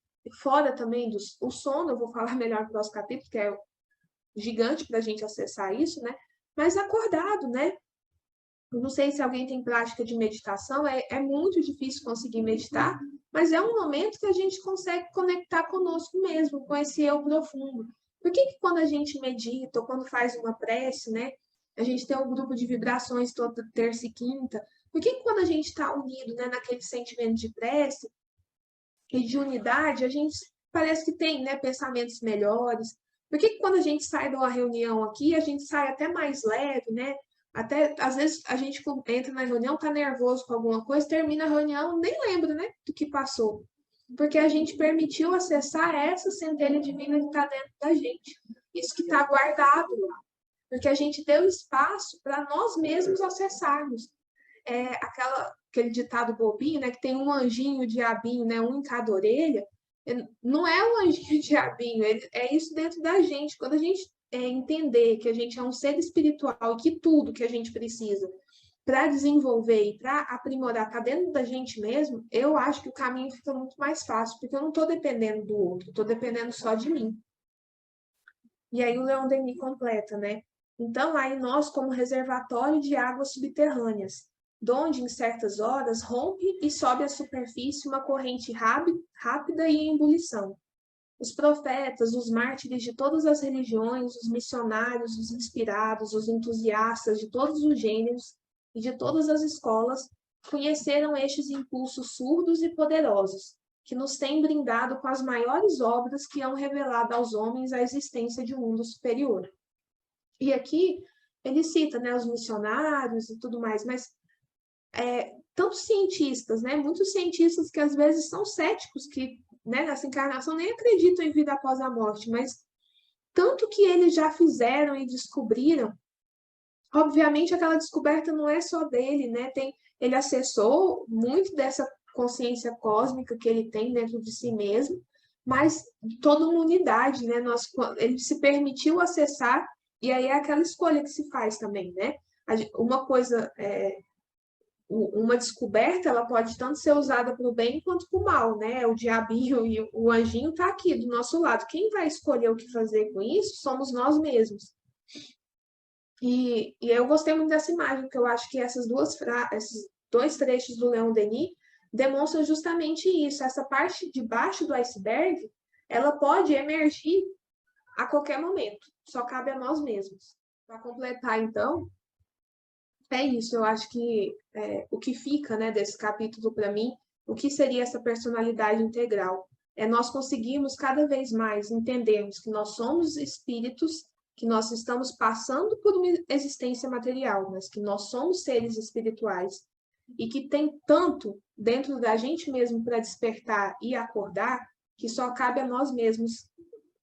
S2: fora também o sono, eu vou falar melhor no próximo capítulo, que é gigante para a gente acessar isso, né? Mas acordado, né? Eu não sei se alguém tem prática de meditação, é muito difícil conseguir meditar, mas é um momento que a gente consegue conectar conosco mesmo, com esse eu profundo. Por que quando a gente medita ou quando faz uma prece, né? A gente tem um grupo de vibrações toda terça e quinta. Por que quando a gente está unido, né, naquele sentimento de prece e de unidade, a gente parece que tem, né, pensamentos melhores? Por que quando a gente sai de uma reunião aqui, a gente sai até mais leve, né? Até, às vezes, a gente entra na reunião, tá nervoso com alguma coisa, termina a reunião, nem lembra, né, do que passou. Porque a gente permitiu acessar essa centelha divina que está dentro da gente. Isso que está guardado lá. Porque a gente deu espaço para nós mesmos acessarmos. Aquele ditado bobinho, né, que tem um anjinho, um diabinho, né, um em cada orelha. Não é um anjinho, um diabinho, é isso dentro da gente. Quando a gente entender que a gente é um ser espiritual e que tudo que a gente precisa para desenvolver e para aprimorar está dentro da gente mesmo, eu acho que o caminho fica muito mais fácil, porque eu não estou dependendo do outro, estou dependendo só de mim. E aí o Leon Denis completa, né? Então, aí nós, como reservatório de águas subterrâneas, donde em certas horas rompe e sobe à superfície uma corrente rápida e em ebulição. Os profetas, os mártires de todas as religiões, os missionários, os inspirados, os entusiastas de todos os gêneros e de todas as escolas conheceram estes impulsos surdos e poderosos, que nos têm brindado com as maiores obras que hão revelado aos homens a existência de um mundo superior. E aqui ele cita, né, os missionários e tudo mais, mas tantos cientistas, né, muitos cientistas que às vezes são céticos, que, né, nessa encarnação nem acreditam em vida após a morte, mas tanto que eles já fizeram e descobriram. Obviamente aquela descoberta não é só dele, né? Ele acessou muito dessa consciência cósmica que ele tem dentro de si mesmo, mas toda uma unidade, né? Ele se permitiu acessar, e aí é aquela escolha que se faz também, né? Uma coisa, uma descoberta, ela pode tanto ser usada para o bem quanto para o mal, né? O diabinho e o anjinho tá aqui do nosso lado. Quem vai escolher o que fazer com isso somos nós mesmos. E eu gostei muito dessa imagem, porque eu acho que esses dois trechos do Leon Denis demonstram justamente isso. Essa parte de baixo do iceberg, ela pode emergir a qualquer momento. Só cabe a nós mesmos. Para completar, então, é isso. Eu acho que o que fica, né, desse capítulo para mim, o que seria essa personalidade integral? É nós conseguirmos cada vez mais entendermos que nós somos espíritos, que nós estamos passando por uma existência material, mas que nós somos seres espirituais e que tem tanto dentro da gente mesmo para despertar e acordar, que só cabe a nós mesmos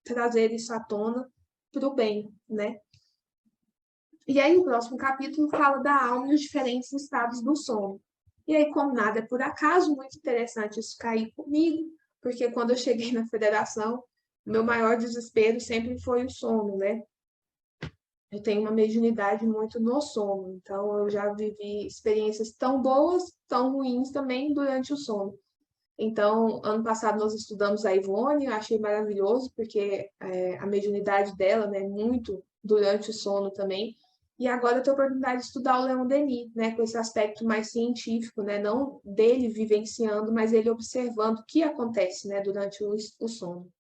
S2: trazer isso à tona para o bem, né? E aí o próximo capítulo fala da alma e os diferentes estados do sono. E aí, como nada é por acaso, muito interessante isso cair comigo, porque quando eu cheguei na federação, meu maior desespero sempre foi o sono, né? Eu tenho uma mediunidade muito no sono, então eu já vivi experiências tão boas, tão ruins também durante o sono. Então, ano passado nós estudamos a Ivone, eu achei maravilhoso, porque a mediunidade dela, né, muito durante o sono também. E agora eu tenho a oportunidade de estudar o Leon Denis, né, com esse aspecto mais científico, né, não dele vivenciando, mas ele observando o que acontece, né, durante o sono.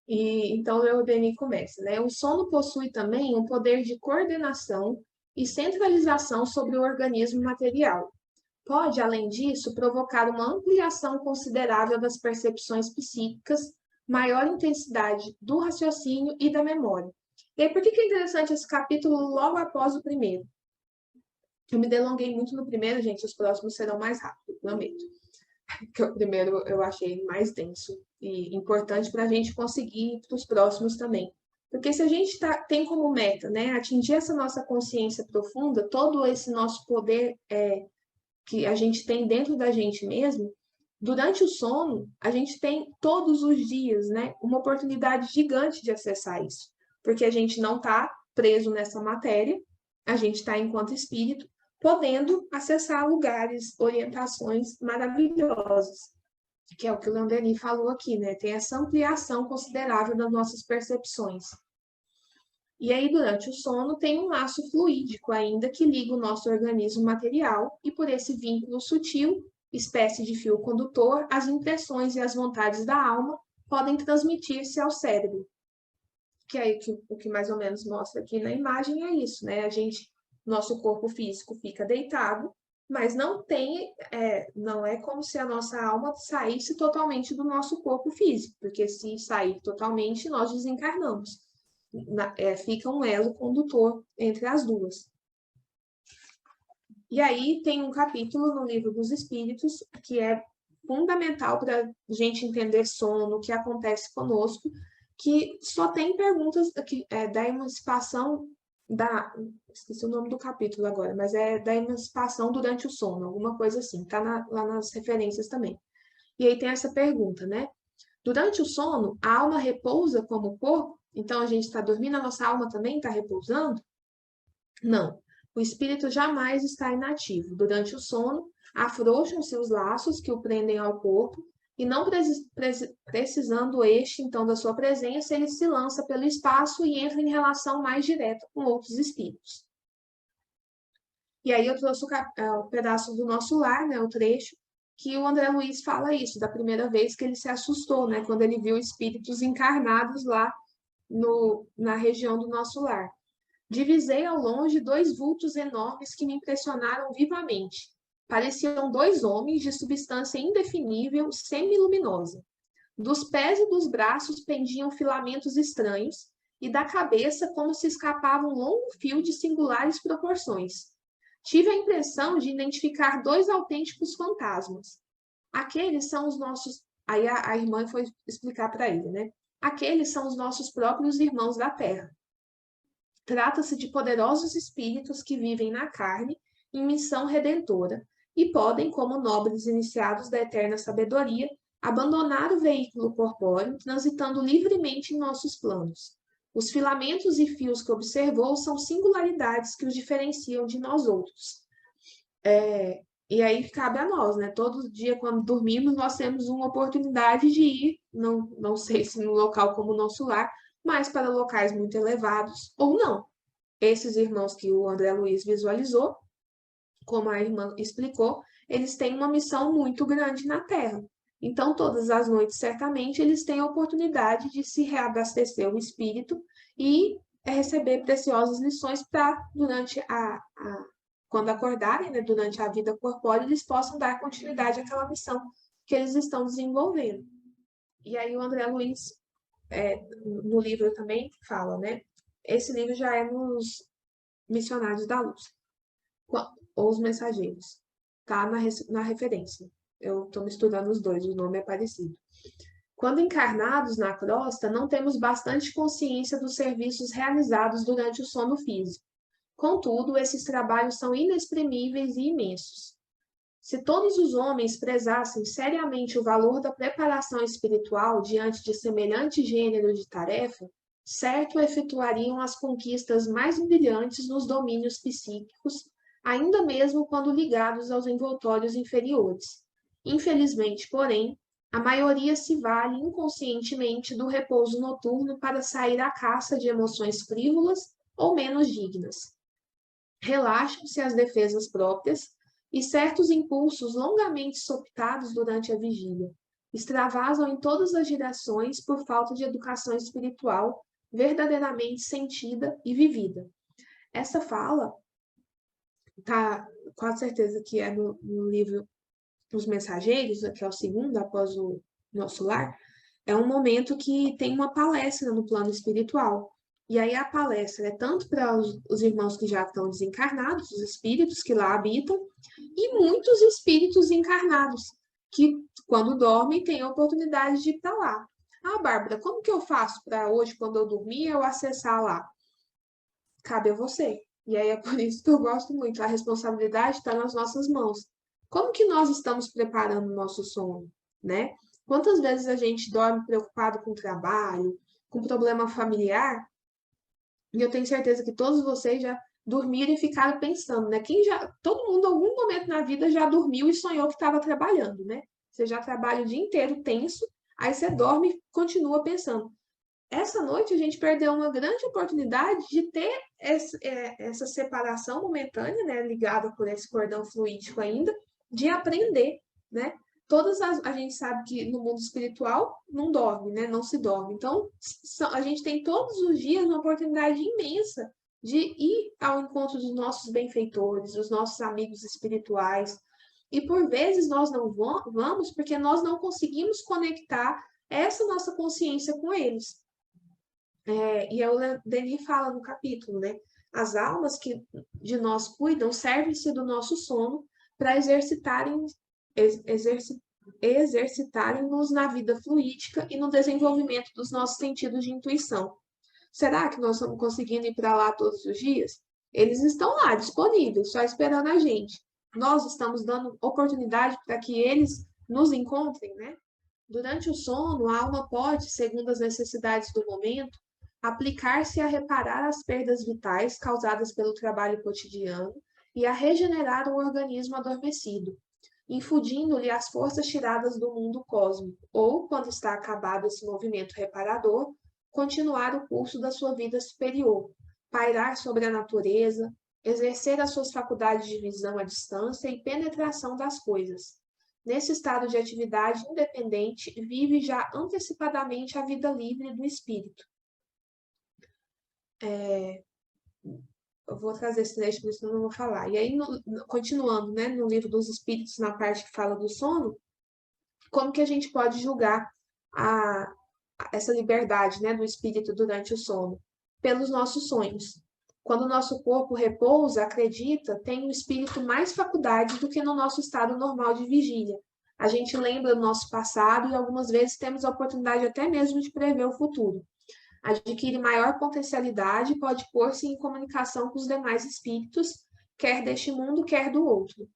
S2: E então o Leon Denis começa, né? O sono possui também um poder de coordenação e centralização sobre o organismo material. Pode, além disso, provocar uma ampliação considerável das percepções psíquicas, maior intensidade do raciocínio e da memória. E aí, por que é interessante esse capítulo logo após o primeiro? Eu me delonguei muito no primeiro, gente, os próximos serão mais rápidos, prometo. Porque o primeiro eu achei mais denso e importante para a gente conseguir para os próximos também. Porque se a gente tem como meta, né, atingir essa nossa consciência profunda, todo esse nosso poder que a gente tem dentro da gente mesmo, durante o sono, a gente tem todos os dias, né, uma oportunidade gigante de acessar isso, porque a gente não está preso nessa matéria, a gente está enquanto espírito, podendo acessar lugares, orientações maravilhosas, que é o que o Leon Denis falou aqui, né? Tem essa ampliação considerável das nossas percepções. E aí, durante o sono, tem um laço fluídico ainda que liga o nosso organismo material e, por esse vínculo sutil, espécie de fio condutor, as impressões e as vontades da alma podem transmitir-se ao cérebro. Que aí o que mais ou menos mostra aqui na imagem é isso, né? Nosso corpo físico fica deitado, mas não é como se a nossa alma saísse totalmente do nosso corpo físico, porque se sair totalmente, nós desencarnamos. Fica um elo condutor entre as duas. E aí tem um capítulo no Livro dos Espíritos que é fundamental para a gente entender sono, o que acontece conosco, que só tem perguntas da emancipação esqueci o nome do capítulo agora, mas é da emancipação durante o sono, alguma coisa assim, tá lá nas referências também. E aí tem essa pergunta, né? Durante o sono, a alma repousa como o corpo? Então a gente está dormindo, a nossa alma também está repousando? Não. O espírito jamais está inativo. Durante o sono, afrouxam-se os laços que o prendem ao corpo e não precisando este, então, da sua presença, ele se lança pelo espaço e entra em relação mais direta com outros espíritos. E aí eu trouxe o pedaço do Nosso Lar, né, o trecho, que o André Luiz fala isso, da primeira vez que ele se assustou, né, quando ele viu espíritos encarnados lá na região do Nosso Lar. Divisei ao longe dois vultos enormes que me impressionaram vivamente. Pareciam dois homens de substância indefinível, semi-luminosa. Dos pés e dos braços pendiam filamentos estranhos, e da cabeça como se escapava um longo fio de singulares proporções. Tive a impressão de identificar dois autênticos fantasmas. Aqueles são os nossos... Aí a irmã foi explicar para ele, né? Aqueles são os nossos próprios irmãos da Terra. Trata-se de poderosos espíritos que vivem na carne em missão redentora e podem, como nobres iniciados da eterna sabedoria, abandonar o veículo corpóreo, transitando livremente em nossos planos. Os filamentos e fios que observou são singularidades que os diferenciam de nós outros. E aí cabe a nós, né? Todo dia, quando dormimos, nós temos uma oportunidade de ir, não sei se no local como o nosso lar, mas para locais muito elevados ou não. Esses irmãos que o André Luiz visualizou, como a irmã explicou, eles têm uma missão muito grande na Terra. Então, todas as noites, certamente, eles têm a oportunidade de se reabastecer o espírito e receber preciosas lições para, quando acordarem, né, durante a vida corpórea, eles possam dar continuidade àquela missão que eles estão desenvolvendo. E aí o André Luiz, no livro também fala, né? Esse livro já é nos Missionários da Luz, ou os Mensageiros, tá na referência. Eu estou misturando os dois, o nome é parecido. Quando encarnados na crosta, não temos bastante consciência dos serviços realizados durante o sono físico. Contudo, esses trabalhos são inexprimíveis e imensos. Se todos os homens prezassem seriamente o valor da preparação espiritual diante de semelhante gênero de tarefa, certo efetuariam as conquistas mais brilhantes nos domínios psíquicos, ainda mesmo quando ligados aos envoltórios inferiores. Infelizmente, porém, a maioria se vale inconscientemente do repouso noturno para sair à caça de emoções frívolas ou menos dignas. Relaxam-se as defesas próprias e certos impulsos longamente sopitados durante a vigília. Extravasam em todas as direções por falta de educação espiritual verdadeiramente sentida e vivida. Essa fala está com certeza que é no livro Os Mensageiros, que é o segundo após o Nosso Lar. É um momento que tem uma palestra no plano espiritual. E aí a palestra é tanto para os irmãos que já estão desencarnados, os espíritos que lá habitam, e muitos espíritos encarnados, que quando dormem têm a oportunidade de ir para lá. Ah, Bárbara, como que eu faço para hoje, quando eu dormir, eu acessar lá? Cabe a você. E aí é por isso que eu gosto muito. A responsabilidade está nas nossas mãos. Como que nós estamos preparando o nosso sono, né? Quantas vezes a gente dorme preocupado com o trabalho, com problema familiar? E eu tenho certeza que todos vocês já dormiram e ficaram pensando, né? Todo mundo, em algum momento na vida, já dormiu e sonhou que estava trabalhando, né? Você já trabalha o dia inteiro tenso, aí você dorme e continua pensando. Essa noite a gente perdeu uma grande oportunidade de ter essa separação momentânea, né, ligada por esse cordão fluídico ainda, de aprender, né? A gente sabe que no mundo espiritual não dorme, né? Não se dorme. Então, a gente tem todos os dias uma oportunidade imensa de ir ao encontro dos nossos benfeitores, dos nossos amigos espirituais. E por vezes nós não vamos porque nós não conseguimos conectar essa nossa consciência com eles. E o Denis fala no capítulo, né? As almas que de nós cuidam servem-se do nosso sono para exercitarem-nos na vida fluídica e no desenvolvimento dos nossos sentidos de intuição. Será que nós estamos conseguindo ir para lá todos os dias? Eles estão lá, disponíveis, só esperando a gente. Nós estamos dando oportunidade para que eles nos encontrem, né? Durante o sono, a alma pode, segundo as necessidades do momento, aplicar-se a reparar as perdas vitais causadas pelo trabalho cotidiano e a regenerar o organismo adormecido, infundindo-lhe as forças tiradas do mundo cósmico, ou, quando está acabado esse movimento reparador, continuar o curso da sua vida superior, pairar sobre a natureza, exercer as suas faculdades de visão à distância e penetração das coisas. Nesse estado de atividade independente, vive já antecipadamente a vida livre do espírito. Eu vou trazer esse trecho, por isso eu não vou falar. E aí, continuando, né, no livro dos Espíritos, na parte que fala do sono, como que a gente pode julgar essa liberdade, né, do espírito durante o sono? Pelos nossos sonhos. Quando o nosso corpo repousa, acredita, tem o espírito mais faculdades do que no nosso estado normal de vigília. A gente lembra do nosso passado e algumas vezes temos a oportunidade até mesmo de prever o futuro. Adquire maior potencialidade e pode pôr-se em comunicação com os demais espíritos, quer deste mundo, quer do outro.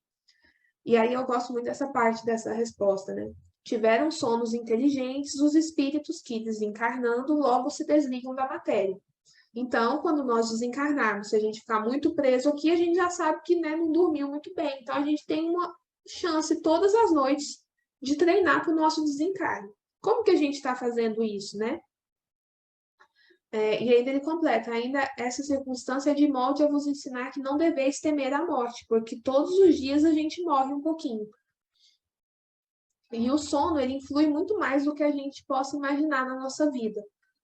S2: E aí eu gosto muito dessa parte dessa resposta, né? tiveram sonos inteligentes, os espíritos que, desencarnando, logo se desligam da matéria. Então, quando nós desencarnarmos, se a gente ficar muito preso aqui, a gente já sabe que, né, não dormiu muito bem. Então, a gente tem uma chance todas as noites de treinar para o nosso desencarne. Como que a gente está fazendo isso, né? E ainda ele completa, ainda essa circunstância é de molde a vos ensinar que não deveis temer a morte, porque todos os dias a gente morre um pouquinho. E o sono, ele influi muito mais do que a gente possa imaginar na nossa vida.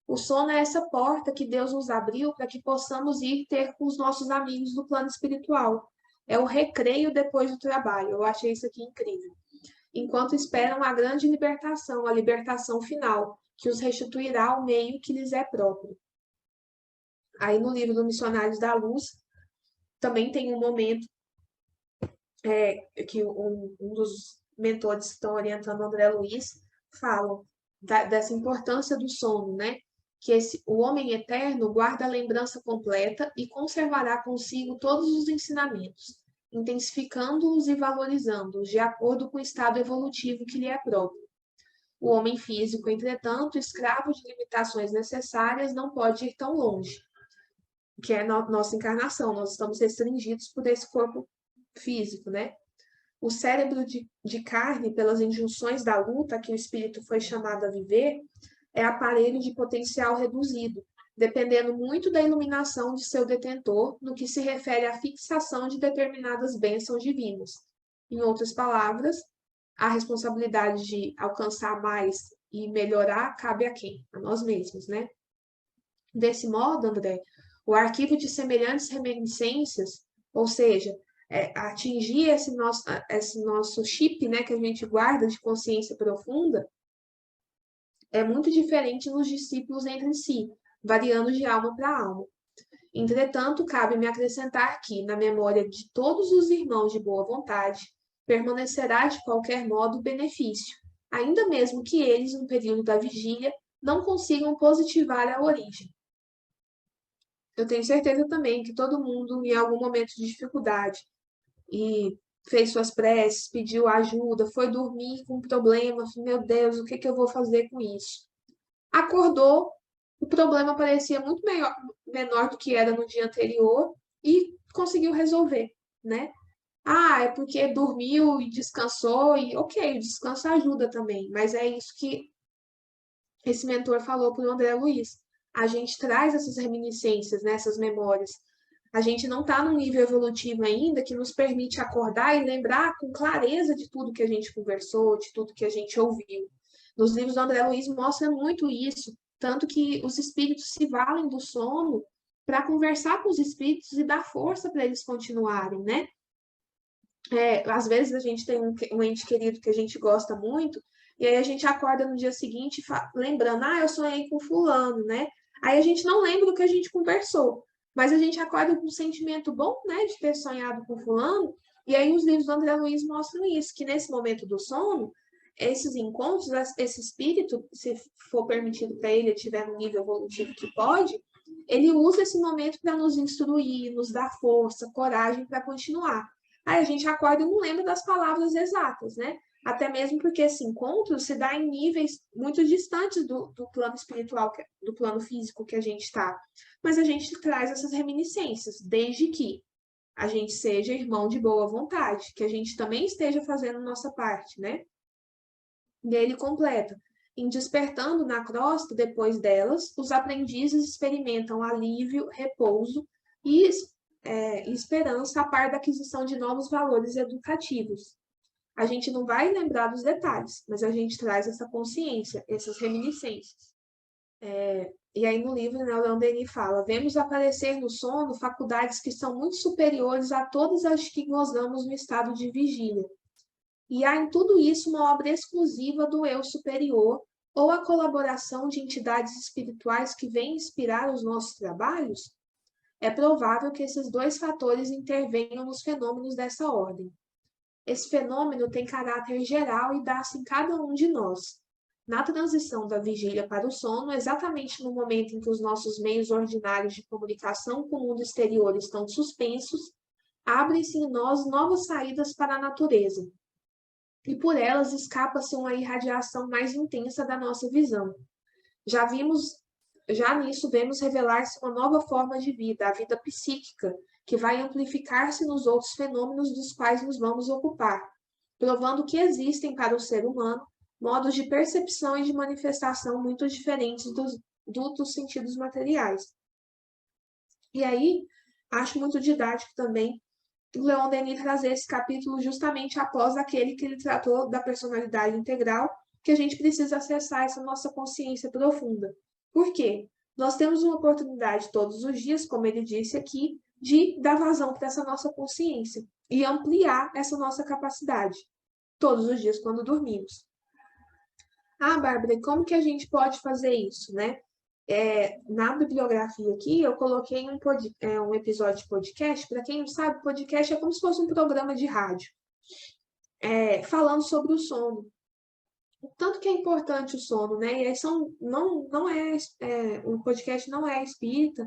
S2: O sono é essa porta que Deus nos abriu para que possamos ir ter com os nossos amigos do plano espiritual. É o recreio depois do trabalho. Eu achei isso aqui incrível. Enquanto esperam a grande libertação, a libertação final, que os restituirá ao meio que lhes é próprio. Aí no livro do Missionários da Luz, também tem um momento que um dos mentores que estão orientando o André Luiz falam dessa importância do sono, né? Que o homem eterno guarda a lembrança completa e conservará consigo todos os ensinamentos, intensificando-os e valorizando-os de acordo com o estado evolutivo que lhe é próprio. O homem físico, entretanto, escravo de limitações necessárias, não pode ir tão longe, que é nossa encarnação. Nós estamos restringidos por esse corpo físico, né? O cérebro de carne, pelas injunções da luta que o espírito foi chamado a viver, é aparelho de potencial reduzido, dependendo muito da iluminação de seu detentor no que se refere à fixação de determinadas bênçãos divinas. Em outras palavras, a responsabilidade de alcançar mais e melhorar cabe a quem? A nós mesmos, né? Desse modo, André, o arquivo de semelhantes reminiscências, ou seja, atingir esse nosso chip, né, que a gente guarda de consciência profunda, é muito diferente nos discípulos entre si, variando de alma para alma. Entretanto, cabe-me acrescentar que, na memória de todos os irmãos de boa vontade, permanecerá de qualquer modo o benefício, ainda mesmo que eles, no período da vigília, não consigam positivar a origem. Eu tenho certeza também que todo mundo, em algum momento de dificuldade, e fez suas preces, pediu ajuda, foi dormir com um problema, meu Deus, o que eu vou fazer com isso? Acordou, o problema parecia muito menor do que era no dia anterior e conseguiu resolver, né? Ah, é porque dormiu e descansou, e ok, o descanso ajuda também, mas é isso que esse mentor falou para o André Luiz. A gente traz essas reminiscências, né, essas memórias. A gente não está num nível evolutivo ainda que nos permite acordar e lembrar com clareza de tudo que a gente conversou, de tudo que a gente ouviu. Nos livros do André Luiz mostra muito isso, tanto que os espíritos se valem do sono para conversar com os espíritos e dar força para eles continuarem, né? Às vezes a gente tem um ente querido que a gente gosta muito, e aí a gente acorda no dia seguinte lembrando, eu sonhei com fulano, né? Aí a gente não lembra do que a gente conversou, mas a gente acorda com um sentimento bom, né, de ter sonhado com fulano, e aí os livros do André Luiz mostram isso, que nesse momento do sono, esses encontros, esse espírito, se for permitido para ele, tiver no nível evolutivo que pode, ele usa esse momento para nos instruir, nos dar força, coragem para continuar. Aí a gente acorda e não lembra das palavras exatas, né? Até mesmo porque esse encontro se dá em níveis muito distantes do plano espiritual, do plano físico que a gente está. Mas a gente traz essas reminiscências, desde que a gente seja irmão de boa vontade, que a gente também esteja fazendo nossa parte, né? E aí ele completa. Em despertando na crosta, depois delas, os aprendizes experimentam alívio, repouso e esperança a par da aquisição de novos valores educativos. A gente não vai lembrar dos detalhes, mas a gente traz essa consciência, essas reminiscências. E aí no livro, né, o Leon Denis fala, vemos aparecer no sono faculdades que são muito superiores a todas as que gozamos no estado de vigília. E há em tudo isso uma obra exclusiva do eu superior ou a colaboração de entidades espirituais que vêm inspirar os nossos trabalhos? É provável que esses dois fatores intervenham nos fenômenos dessa ordem. Esse fenômeno tem caráter geral e dá-se em cada um de nós. Na transição da vigília para o sono, exatamente no momento em que os nossos meios ordinários de comunicação com o mundo exterior estão suspensos, abrem-se em nós novas saídas para a natureza, e por elas escapa-se uma irradiação mais intensa da nossa visão. Já vimos, já nisso vemos revelar-se uma nova forma de vida, a vida psíquica, que vai amplificar-se nos outros fenômenos dos quais nos vamos ocupar, provando que existem para o ser humano modos de percepção e de manifestação muito diferentes dos sentidos materiais. E aí, acho muito didático também o Leon Denis trazer esse capítulo justamente após aquele que ele tratou da personalidade integral, que a gente precisa acessar essa nossa consciência profunda. Por quê? Nós temos uma oportunidade todos os dias, como ele disse aqui, de dar vazão para essa nossa consciência e ampliar essa nossa capacidade todos os dias quando dormimos. Ah, Bárbara, como que a gente pode fazer isso, né? Na bibliografia aqui, eu coloquei um episódio de podcast. Para quem não sabe, podcast é como se fosse um programa de rádio, falando sobre o sono. O tanto que é importante o sono, né? E aí o podcast não é espírita.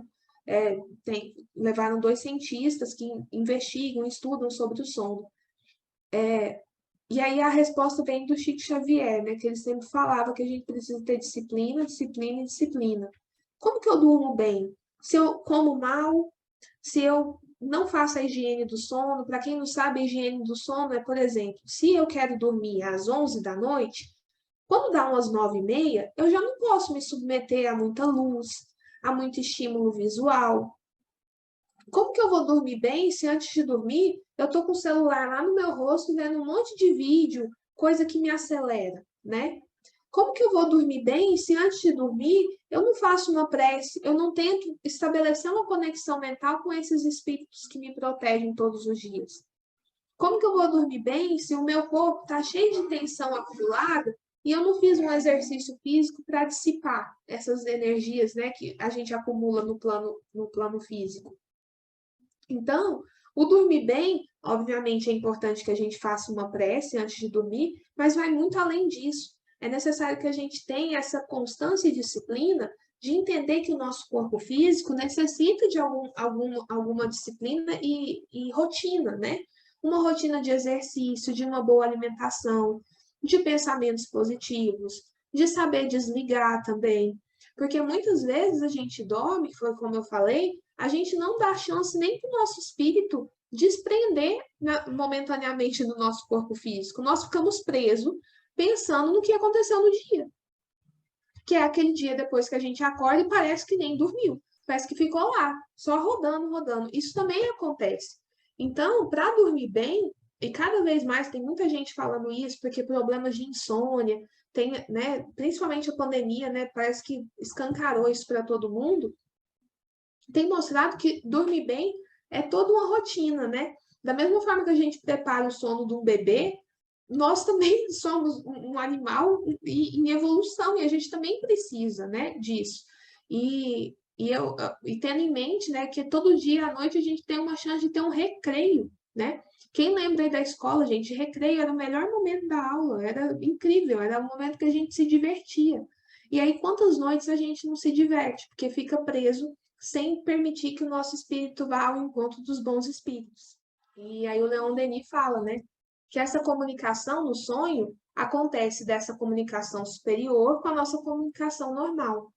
S2: Levaram 2 cientistas que investigam, estudam sobre o sono. E aí a resposta vem do Chico Xavier, né? Que ele sempre falava que a gente precisa ter disciplina, disciplina e disciplina. Como que eu durmo bem? Se eu como mal, se eu não faço a higiene do sono, para quem não sabe, a higiene do sono é, por exemplo, se eu quero dormir às 11 da noite, quando dá umas 9h30, eu já não posso me submeter a muita luz, a muito estímulo visual. Como que eu vou dormir bem se antes de dormir eu tô com o celular lá no meu rosto vendo um monte de vídeo, coisa que me acelera, né? Como que eu vou dormir bem se antes de dormir eu não faço uma prece, eu não tento estabelecer uma conexão mental com esses espíritos que me protegem todos os dias? Como que eu vou dormir bem se o meu corpo está cheio de tensão acumulada e eu não fiz um exercício físico para dissipar essas energias, né, que a gente acumula no plano físico? Então, o dormir bem, obviamente, é importante que a gente faça uma prece antes de dormir, mas vai muito além disso. É necessário que a gente tenha essa constância e disciplina de entender que o nosso corpo físico necessita de alguma disciplina e rotina, né? Uma rotina de exercício, de uma boa alimentação, de pensamentos positivos, de saber desligar também. Porque muitas vezes a gente dorme, que foi como eu falei, a gente não dá chance nem para o nosso espírito desprender momentaneamente do nosso corpo físico. Nós ficamos presos pensando no que aconteceu no dia, que é aquele dia depois que a gente acorda e parece que nem dormiu, parece que ficou lá, só rodando, rodando. Isso também acontece. Então, para dormir bem, e cada vez mais tem muita gente falando isso, porque problemas de insônia, tem, né, principalmente a pandemia, né, parece que escancarou isso para todo mundo, tem mostrado que dormir bem é toda uma rotina, né? Da mesma forma que a gente prepara o sono de um bebê, nós também somos um animal em evolução e a gente também precisa, né, disso. E tendo em mente, né, que todo dia à noite a gente tem uma chance de ter um recreio, né? Quem lembra aí da escola, gente, recreio era o melhor momento da aula, era incrível, era o momento que a gente se divertia. E aí, quantas noites a gente não se diverte, porque fica preso sem permitir que o nosso espírito vá ao encontro dos bons espíritos. E aí o Leon Denis fala, né, que essa comunicação no sonho acontece dessa comunicação superior com a nossa comunicação normal.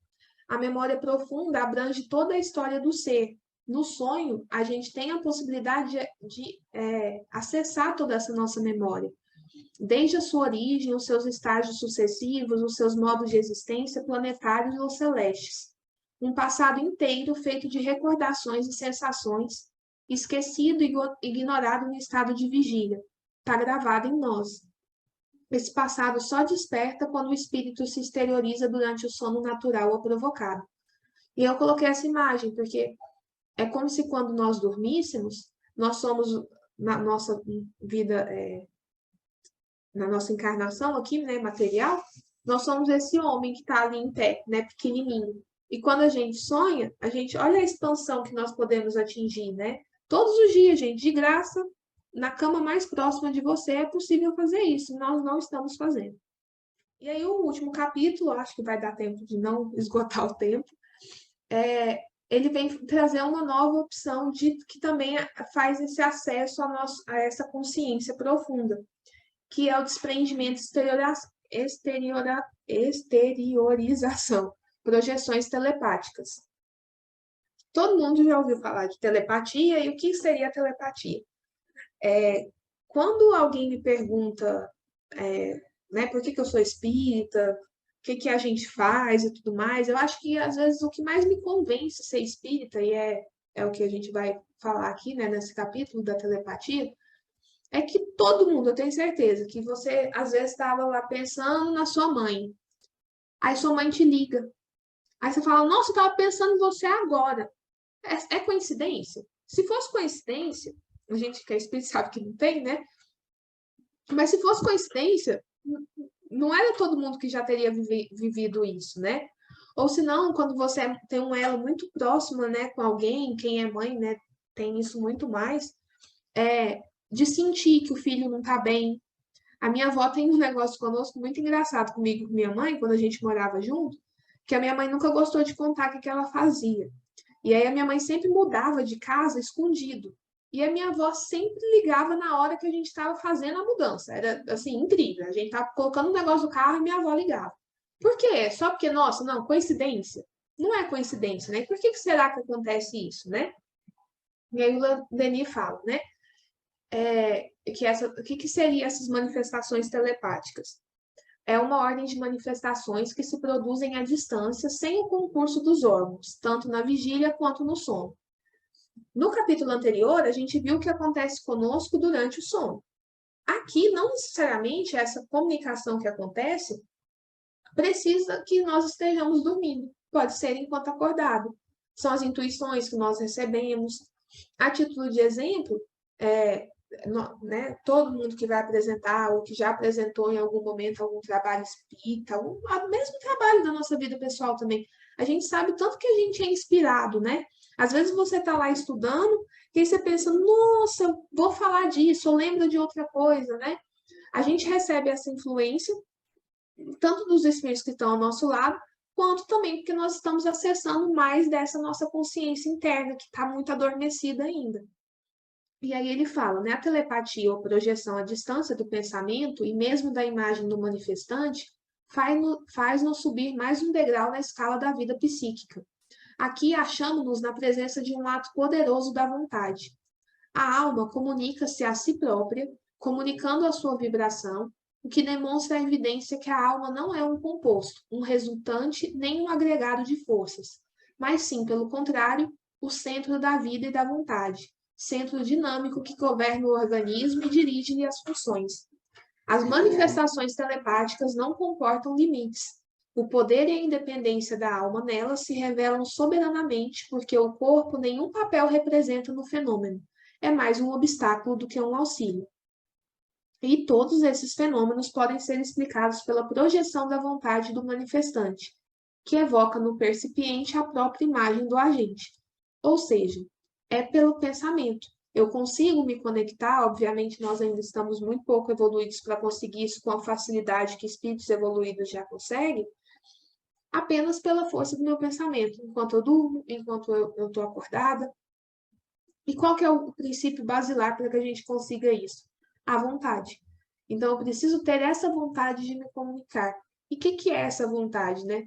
S2: A memória profunda abrange toda a história do ser. No sonho, a gente tem a possibilidade de acessar toda essa nossa memória, desde a sua origem, os seus estágios sucessivos, os seus modos de existência planetários ou celestes. Um passado inteiro feito de recordações e sensações, esquecido e ignorado no estado de vigília. Está gravado em nós. Esse passado só desperta quando o espírito se exterioriza durante o sono natural ou provocado. E eu coloquei essa imagem porque é como se quando nós dormíssemos, nós somos, na nossa vida, na nossa encarnação aqui, né, material, nós somos esse homem que está ali em pé, né, pequenininho. E quando a gente sonha, a gente olha a expansão que nós podemos atingir, né? Todos os dias, gente, de graça, na cama mais próxima de você é possível fazer isso. Nós não estamos fazendo. E aí o último capítulo, acho que vai dar tempo de não esgotar o tempo, ele vem trazer uma nova opção de que também faz esse acesso a essa consciência profunda, que é o desprendimento exteriorização, projeções telepáticas. Todo mundo já ouviu falar de telepatia, e o que seria telepatia? Quando alguém me pergunta, né, por que eu sou espírita, o que a gente faz e tudo mais, eu acho que às vezes o que mais me convence a ser espírita, e é o que a gente vai falar aqui, né, nesse capítulo da telepatia, é que todo mundo, eu tenho certeza, que você às vezes estava lá pensando na sua mãe, aí sua mãe te liga, aí você fala, nossa, eu estava pensando em você agora. É coincidência? Se fosse coincidência, a gente que é espírita sabe que não tem, né? Mas se fosse coincidência, não era todo mundo que já teria vivido isso, né? Ou se não, quando você tem um elo muito próximo, né, com alguém, quem é mãe, né, tem isso muito mais, de sentir que o filho não tá bem. A minha avó tem um negócio conosco muito engraçado comigo e com minha mãe, quando a gente morava junto, que a minha mãe nunca gostou de contar o que ela fazia. E aí a minha mãe sempre mudava de casa escondido. E a minha avó sempre ligava na hora que a gente estava fazendo a mudança. Era assim, incrível. A gente estava colocando um negócio no carro e minha avó ligava. Por quê? Só porque, nossa, não, coincidência? Não é coincidência, né? Por que será que acontece isso, né? E aí o Denis fala, né? O que seriam essas manifestações telepáticas? É uma ordem de manifestações que se produzem à distância sem o concurso dos órgãos, tanto na vigília quanto no sono. No capítulo anterior, a gente viu o que acontece conosco durante o sono. Aqui, não necessariamente essa comunicação que acontece precisa que nós estejamos dormindo. Pode ser enquanto acordado. São as intuições que nós recebemos. A título de exemplo, né, todo mundo que vai apresentar ou que já apresentou em algum momento algum trabalho espírita, o mesmo trabalho da nossa vida pessoal também, a gente sabe tanto que a gente é inspirado, né? Às vezes você está lá estudando e aí você pensa, nossa, vou falar disso, ou lembra de outra coisa, né? A gente recebe essa influência, tanto dos espíritos que estão ao nosso lado, quanto também porque nós estamos acessando mais dessa nossa consciência interna, que está muito adormecida ainda. E aí ele fala, né, a telepatia ou projeção à distância do pensamento e mesmo da imagem do manifestante faz-nos subir mais um degrau na escala da vida psíquica. Aqui achamos-nos na presença de um ato poderoso da vontade. A alma comunica-se a si própria, comunicando a sua vibração, o que demonstra a evidência que a alma não é um composto, um resultante nem um agregado de forças, mas sim, pelo contrário, o centro da vida e da vontade, centro dinâmico que governa o organismo e dirige-lhe as funções. As manifestações telepáticas não comportam limites. O poder e a independência da alma nelas se revelam soberanamente porque o corpo nenhum papel representa no fenômeno. É mais um obstáculo do que um auxílio. E todos esses fenômenos podem ser explicados pela projeção da vontade do manifestante, que evoca no percipiente a própria imagem do agente. Ou seja, é pelo pensamento. Eu consigo me conectar, obviamente nós ainda estamos muito pouco evoluídos para conseguir isso com a facilidade que espíritos evoluídos já conseguem, apenas pela força do meu pensamento, enquanto eu durmo, enquanto eu estou acordada. E qual que é o princípio basilar para que a gente consiga isso? A vontade. Então, eu preciso ter essa vontade de me comunicar. E o que é essa vontade, né?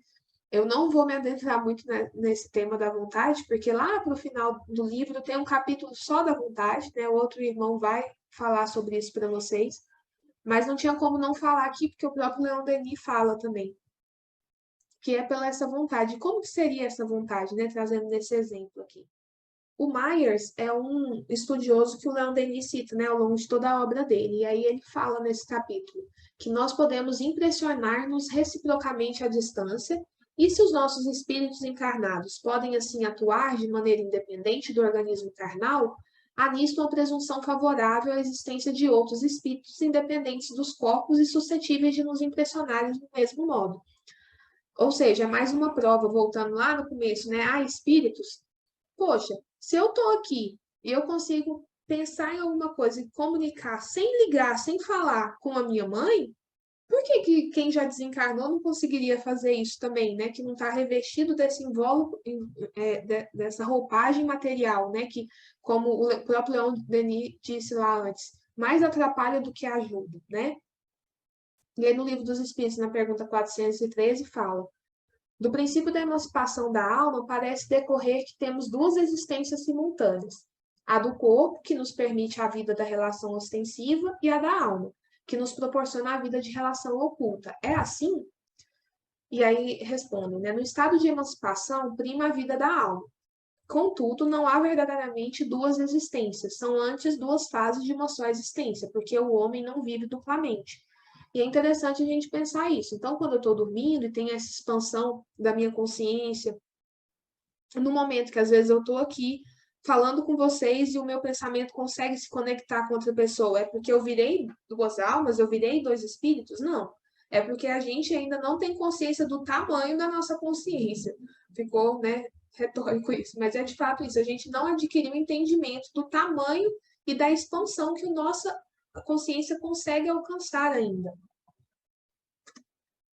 S2: Eu não vou me adentrar muito nesse tema da vontade, porque lá para o final do livro tem um capítulo só da vontade, né? O outro irmão vai falar sobre isso para vocês, mas não tinha como não falar aqui, porque o próprio Leon Denis fala também, que é pela essa vontade. Como que seria essa vontade, né? Trazendo nesse exemplo aqui. O Myers é um estudioso que o Leon Denis cita, né, ao longo de toda a obra dele. E aí ele fala nesse capítulo que nós podemos impressionar-nos reciprocamente à distância, e se os nossos espíritos encarnados podem assim atuar de maneira independente do organismo carnal, há nisto uma presunção favorável à existência de outros espíritos independentes dos corpos e suscetíveis de nos impressionar do mesmo modo. Ou seja, mais uma prova, voltando lá no começo, né? Há espíritos. Poxa, se eu estou aqui e eu consigo pensar em alguma coisa e comunicar sem ligar, sem falar com a minha mãe, por que quem já desencarnou não conseguiria fazer isso também, né? Que não está revestido desse invólucro, dessa roupagem material, né? Que, como o próprio Leon Denis disse lá antes, mais atrapalha do que ajuda, né? E aí no Livro dos Espíritos, na pergunta 413, fala: do princípio da emancipação da alma, parece decorrer que temos duas existências simultâneas: a do corpo, que nos permite a vida da relação ostensiva, e a da alma, que nos proporciona a vida de relação oculta. É assim? E aí respondo, né? No estado de emancipação, prima a vida da alma. Contudo, não há verdadeiramente duas existências, são antes duas fases de uma só existência, porque o homem não vive duplamente. E é interessante a gente pensar isso. Então, quando eu estou dormindo e tem essa expansão da minha consciência, no momento que às vezes eu estou aqui falando com vocês e o meu pensamento consegue se conectar com outra pessoa, é porque eu virei duas almas, eu virei dois espíritos? Não. É porque a gente ainda não tem consciência do tamanho da nossa consciência. Ficou, né, retórico isso, mas é de fato isso. A gente não adquiriu entendimento do tamanho e da expansão que a nossa consciência consegue alcançar ainda.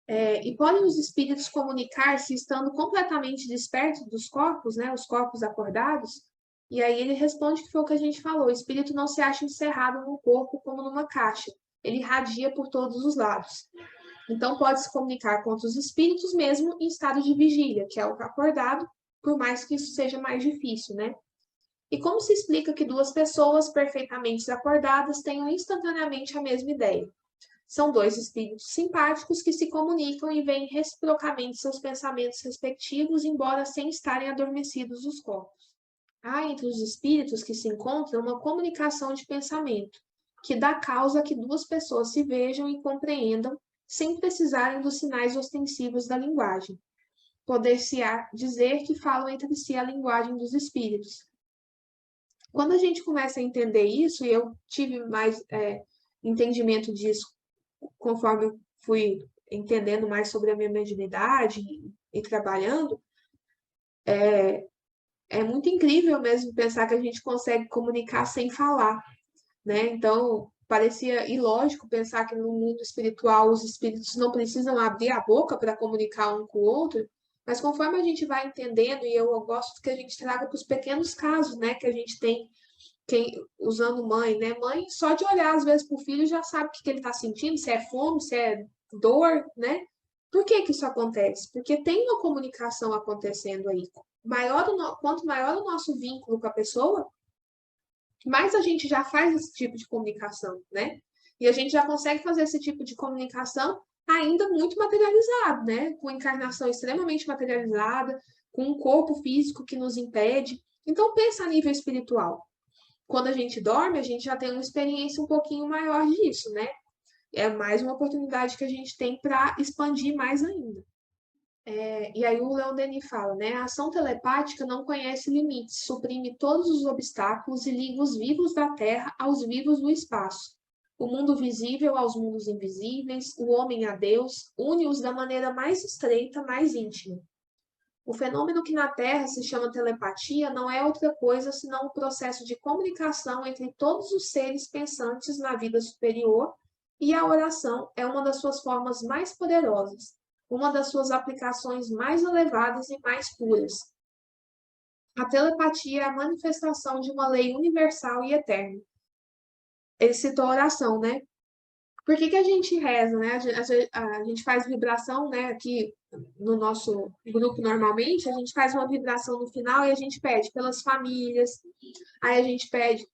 S2: E podem os espíritos comunicar-se estando completamente despertos dos corpos, né, os corpos acordados? E aí ele responde que foi o que a gente falou: o espírito não se acha encerrado no corpo como numa caixa, ele irradia por todos os lados. Então pode se comunicar com os espíritos mesmo em estado de vigília, que é o acordado, por mais que isso seja mais difícil, né? E como se explica que duas pessoas perfeitamente acordadas tenham instantaneamente a mesma ideia? São dois espíritos simpáticos que se comunicam e veem reciprocamente seus pensamentos respectivos, embora sem estarem adormecidos os corpos. Há entre os espíritos que se encontram uma comunicação de pensamento, que dá causa a que duas pessoas se vejam e compreendam sem precisarem dos sinais ostensivos da linguagem. Poder-se-á dizer que falam entre si a linguagem dos espíritos. Quando a gente começa a entender isso, e eu tive mais entendimento disso conforme eu fui entendendo mais sobre a minha mediunidade e trabalhando, é muito incrível mesmo pensar que a gente consegue comunicar sem falar, né? Então, parecia ilógico pensar que no mundo espiritual os espíritos não precisam abrir a boca para comunicar um com o outro, mas conforme a gente vai entendendo, e eu gosto que a gente traga para os pequenos casos, né, que a gente tem, usando mãe, né? Mãe, só de olhar às vezes para o filho já sabe o que ele está sentindo, se é fome, se é dor, né? Por que que isso acontece? Porque tem uma comunicação acontecendo aí. Quanto maior o nosso vínculo com a pessoa, mais a gente já faz esse tipo de comunicação, né? E a gente já consegue fazer esse tipo de comunicação ainda muito materializado, né? Com encarnação extremamente materializada, com um corpo físico que nos impede. Então pensa a nível espiritual. Quando a gente dorme, a gente já tem uma experiência um pouquinho maior disso, né? É mais uma oportunidade que a gente tem para expandir mais ainda. E aí o Leon Denis fala, né? A ação telepática não conhece limites, suprime todos os obstáculos e liga os vivos da Terra aos vivos do espaço. O mundo visível aos mundos invisíveis, o homem a Deus, une-os da maneira mais estreita, mais íntima. O fenômeno que na Terra se chama telepatia não é outra coisa senão um processo de comunicação entre todos os seres pensantes na vida superior, e a oração é uma das suas formas mais poderosas, uma das suas aplicações mais elevadas e mais puras. A telepatia é a manifestação de uma lei universal e eterna. Ele citou a oração, né? Por que que a gente reza, né? A gente faz vibração, né? Aqui no nosso grupo, normalmente, a gente faz uma vibração no final e a gente pede pelas famílias, aí a gente pede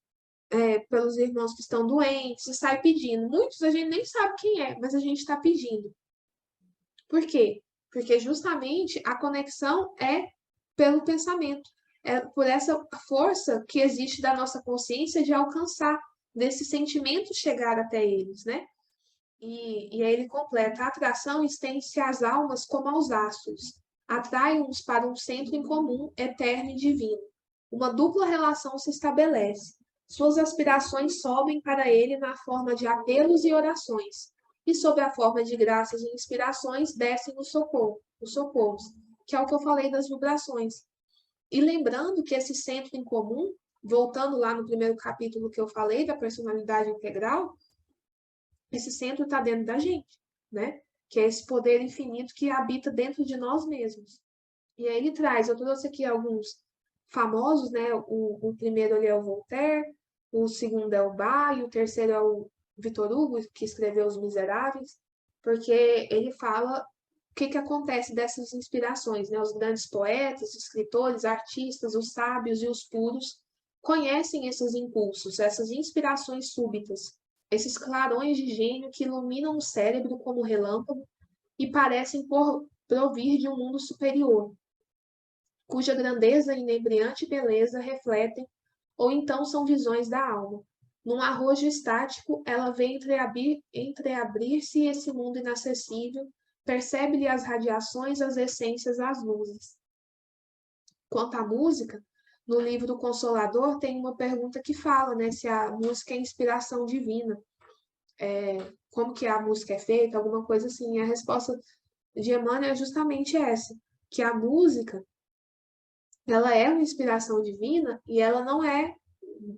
S2: pelos irmãos que estão doentes e sai pedindo. Muitos a gente nem sabe quem é, mas a gente está pedindo. Por quê? Porque justamente a conexão é pelo pensamento, é por essa força que existe da nossa consciência de alcançar, desse sentimento chegar até eles, né? E aí ele completa: a atração estende-se às almas como aos astros, atrai-os para um centro em comum, eterno e divino. Uma dupla relação se estabelece. Suas aspirações sobem para ele na forma de apelos e orações, e sob a forma de graças e inspirações descem os socorros, que é o que eu falei das vibrações. E lembrando que esse centro em comum, voltando lá no primeiro capítulo que eu falei da personalidade integral, esse centro está dentro da gente, né? Que é esse poder infinito que habita dentro de nós mesmos. E aí ele traz, eu trouxe aqui alguns famosos, né? O primeiro ali é o Voltaire, o segundo é o Bach, e o terceiro é o Victor Hugo, que escreveu Os Miseráveis. porque ele fala o que acontece dessas inspirações, né? Os grandes poetas, escritores, artistas, os sábios e os puros conhecem esses impulsos, essas inspirações súbitas, esses clarões de gênio que iluminam o cérebro como relâmpago e parecem provir de um mundo superior, cuja grandeza e inebriante beleza refletem, ou então são visões da alma. Num arrojo estático, ela vê entreabrir-se esse mundo inacessível, percebe-lhe as radiações, as essências, as luzes. Quanto à música, no livro do Consolador tem uma pergunta que fala, né, se a música é inspiração divina, como que a música é feita, alguma coisa assim. E a resposta de Emmanuel é justamente essa, que a música, ela é uma inspiração divina e ela não é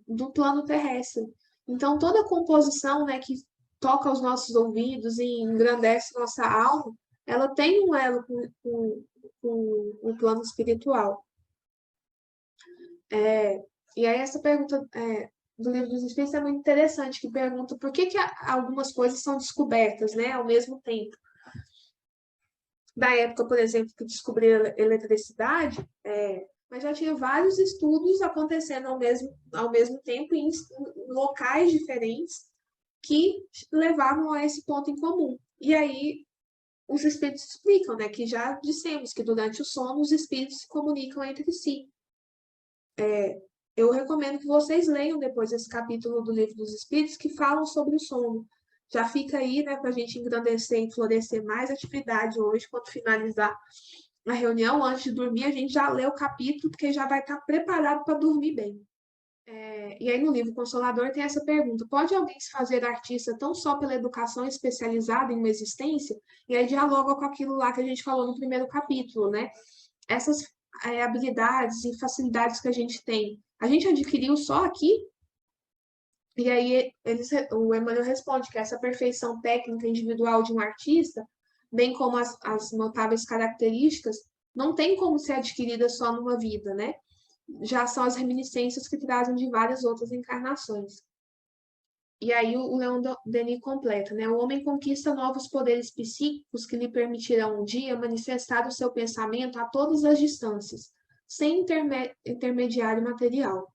S2: do plano terrestre. Então, toda composição, né, que toca aos nossos ouvidos e engrandece nossa alma, ela tem um elo com o plano espiritual. E aí essa pergunta do Livro dos Espíritos é muito interessante, que pergunta por que algumas coisas são descobertas, né, ao mesmo tempo. Da época, por exemplo, que descobriram a eletricidade, mas já tinha vários estudos acontecendo ao mesmo tempo em locais diferentes que levavam a esse ponto em comum. E aí os espíritos explicam, né, que já dissemos que durante o sono os espíritos se comunicam entre si. Eu recomendo que vocês leiam depois esse capítulo do Livro dos Espíritos que falam sobre o sono. Já fica aí, né, para a gente engrandecer e florescer mais atividade hoje, quando finalizar a reunião, antes de dormir, a gente já lê o capítulo, porque já vai estar preparado para dormir bem. E aí no livro Consolador tem essa pergunta: pode alguém se fazer artista tão só pela educação especializada em uma existência? E aí dialoga com aquilo lá que a gente falou no primeiro capítulo, né? Essas habilidades e facilidades que a gente adquiriu só aqui? E aí o Emmanuel responde que essa perfeição técnica individual de um artista, bem como as notáveis características, não tem como ser adquirida só numa vida, né? Já são as reminiscências que trazem de várias outras encarnações. E aí o Leon Denis completa, né? O homem conquista novos poderes psíquicos que lhe permitirão um dia manifestar o seu pensamento a todas as distâncias, sem intermediário material.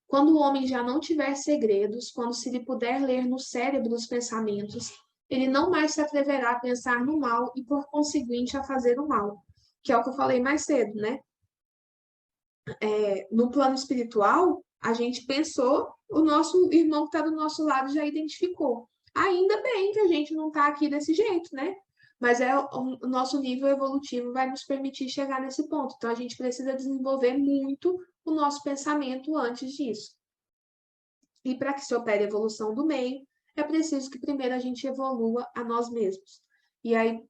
S2: Quando o homem já não tiver segredos, quando se lhe puder ler no cérebro os pensamentos, ele não mais se atreverá a pensar no mal e, por conseguinte, a fazer o mal, que é o que eu falei mais cedo, né? No plano espiritual, a gente pensou, o nosso irmão que está do nosso lado já identificou. Ainda bem que a gente não está aqui desse jeito, né? Mas o nosso nível evolutivo vai nos permitir chegar nesse ponto. Então, a gente precisa desenvolver muito o nosso pensamento antes disso. E para que se opere a evolução do meio, é preciso que primeiro a gente evolua a nós mesmos. E aí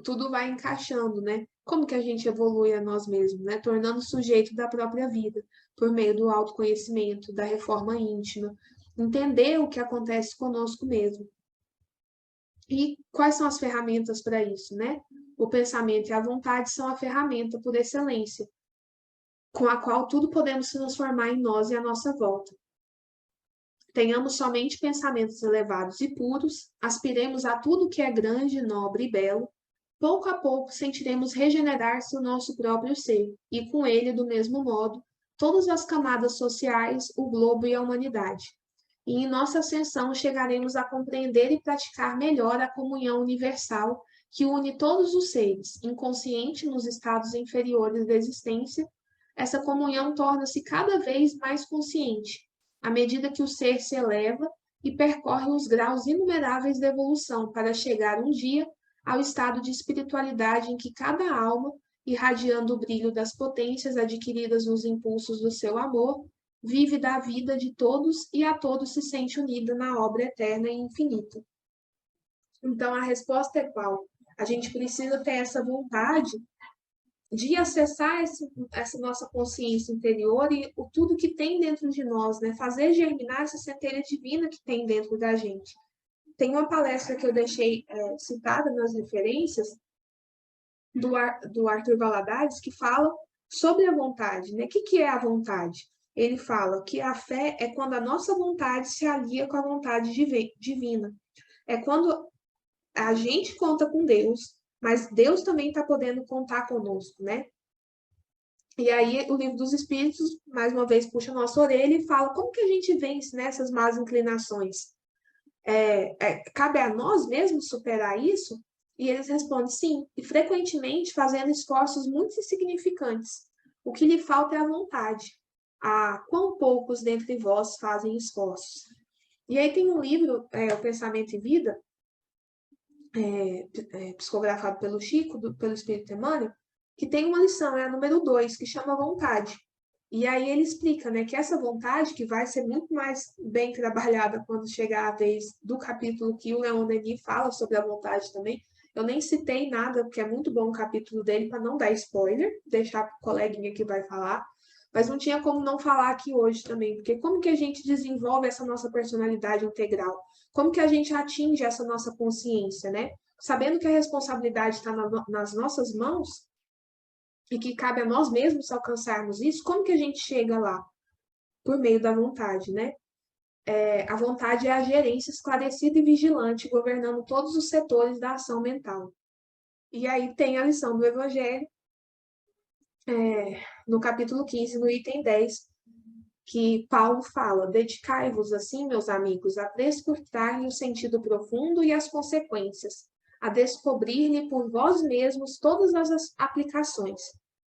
S2: tudo vai encaixando, né? Como que a gente evolui a nós mesmos, né? Tornando sujeito da própria vida, por meio do autoconhecimento, da reforma íntima, entender o que acontece conosco mesmo. E quais são as ferramentas para isso, né? O pensamento e a vontade são a ferramenta por excelência, com a qual tudo podemos transformar em nós e à nossa volta. Tenhamos somente pensamentos elevados e puros, aspiremos a tudo que é grande, nobre e belo, pouco a pouco sentiremos regenerar-se o nosso próprio ser, e com ele, do mesmo modo, todas as camadas sociais, o globo e a humanidade. E em nossa ascensão chegaremos a compreender e praticar melhor a comunhão universal que une todos os seres, inconsciente nos estados inferiores da existência. Essa comunhão torna-se cada vez mais consciente, à medida que o ser se eleva e percorre os graus inumeráveis da evolução para chegar um dia ao estado de espiritualidade em que cada alma, irradiando o brilho das potências adquiridas nos impulsos do seu amor, vive da vida de todos e a todos se sente unida na obra eterna e infinita. Então, a resposta é qual? A gente precisa ter essa vontade de acessar essa nossa consciência interior e tudo que tem dentro de nós, né? Fazer germinar essa centelha divina que tem dentro da gente. Tem uma palestra que eu deixei citada nas referências do Arthur Valadares que fala sobre a vontade, né? O que é a vontade? Ele fala que a fé é quando a nossa vontade se alia com a vontade divina. É quando a gente conta com Deus, mas Deus também está podendo contar conosco, né? E aí o Livro dos Espíritos, mais uma vez, puxa a nossa orelha e fala como que a gente vence nessas más inclinações? Cabe a nós mesmos superar isso? E eles respondem sim, e frequentemente fazendo esforços muito insignificantes. O que lhe falta é a vontade. Ah, quão poucos dentre vós fazem esforços. E aí tem um livro, O Pensamento e Vida, psicografado pelo Chico, pelo Espírito Emmanuel, que tem uma lição, é a número 2, que chama vontade. E aí ele explica, né, que essa vontade, que vai ser muito mais bem trabalhada quando chegar a vez do capítulo que o Leon Denis fala sobre a vontade também. Eu nem citei nada, porque é muito bom o capítulo dele, para não dar spoiler, deixar para o coleguinha que vai falar. Mas não tinha como não falar aqui hoje também, porque como que a gente desenvolve essa nossa personalidade integral? Como que a gente atinge essa nossa consciência, né? Sabendo que a responsabilidade está nas nossas mãos, e que cabe a nós mesmos alcançarmos isso, como que a gente chega lá? Por meio da vontade, né? A vontade é a gerência esclarecida e vigilante, governando todos os setores da ação mental. E aí tem a lição do Evangelho, no capítulo 15, no item 10, que Paulo fala: dedicai-vos assim, meus amigos, a prescrutar-lhe o sentido profundo e as consequências, a descobrir-lhe por vós mesmos todas as aplicações.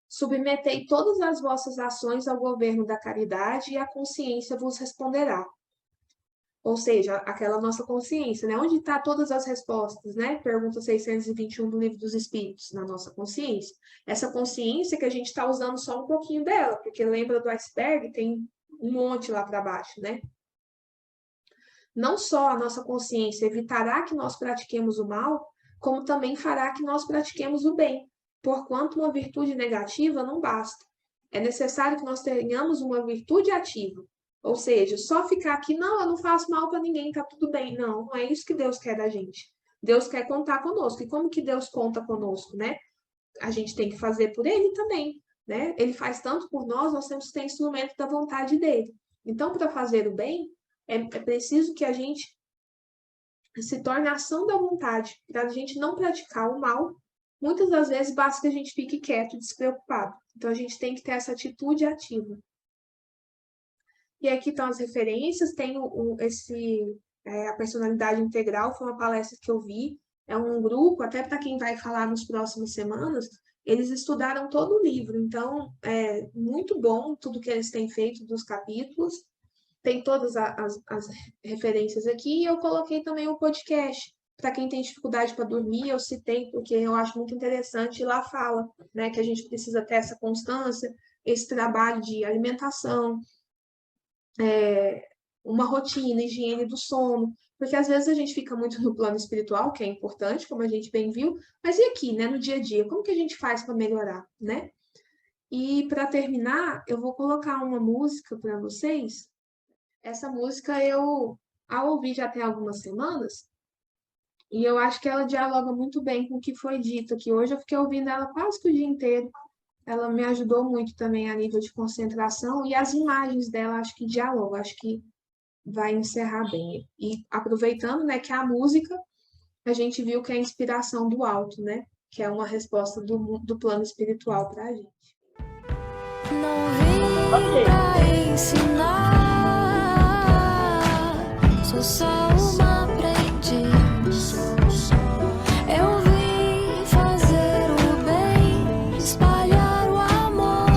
S2: Submetei todas as vossas ações ao governo da caridade e a consciência vos responderá. Ou seja, aquela nossa consciência, né? Onde está todas as respostas, né? Pergunta 621 do Livro dos Espíritos, na nossa consciência. Essa consciência que a gente está usando só um pouquinho dela, porque lembra do iceberg, tem um monte lá para baixo, né? Não só a nossa consciência evitará que nós pratiquemos o mal, como também fará que nós pratiquemos o bem, porquanto uma virtude negativa não basta. É necessário que nós tenhamos uma virtude ativa. Ou seja, só ficar aqui, não, eu não faço mal para ninguém, tá tudo bem. Não, não é isso que Deus quer da gente. Deus quer contar conosco. E como que Deus conta conosco, né? A gente tem que fazer por Ele também, né? Ele faz tanto por nós, nós temos que ter instrumento da vontade dele. Então, para fazer o bem, é preciso que a gente se torne a ação da vontade, para a gente não praticar o mal. Muitas das vezes basta que a gente fique quieto, despreocupado. Então, a gente tem que ter essa atitude ativa. E aqui estão as referências, tem a personalidade integral, foi uma palestra que eu vi, é um grupo, até para quem vai falar nas próximas semanas, eles estudaram todo o livro, então é muito bom tudo que eles têm feito dos capítulos, tem todas as referências aqui, e eu coloquei também o podcast, para quem tem dificuldade para dormir, eu citei, porque eu acho muito interessante, e lá fala, né, que a gente precisa ter essa constância, esse trabalho de alimentação, uma rotina, higiene do sono, porque às vezes a gente fica muito no plano espiritual, que é importante, como a gente bem viu, mas e aqui, né, no dia a dia, como que a gente faz para melhorar, né? E para terminar, eu vou colocar uma música para vocês. Essa música eu a ouvi já tem algumas semanas, e eu acho que ela dialoga muito bem com o que foi dito aqui. Hoje eu fiquei ouvindo ela quase que o dia inteiro. Ela me ajudou muito também a nível de concentração, e as imagens dela acho que dialogam, acho que vai encerrar bem. E aproveitando, né, que a música, a gente viu que é a inspiração do alto, né? Que é uma resposta do plano espiritual para a gente.
S3: Não vim pra ensinar, sou só uma aprendiz. Eu vim fazer o bem, espalhar o amor,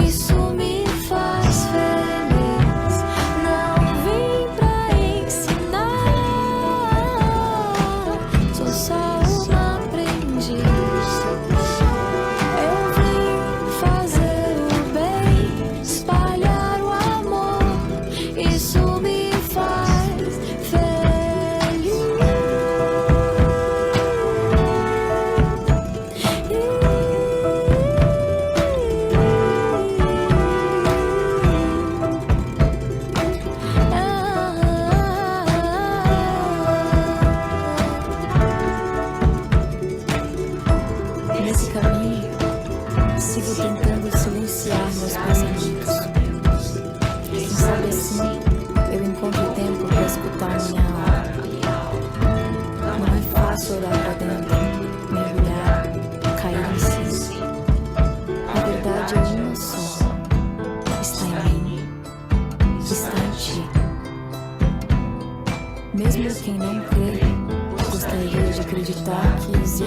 S3: isso me faz feliz. Não vim pra ensinar, sou só uma aprendiz. Eu vim fazer o bem, espalhar o amor, isso me faz feliz. Nesse caminho, sigo tentando silenciar meus pensamentos. Quem sabe assim, eu encontro tempo para escutar minha alma. Não é fácil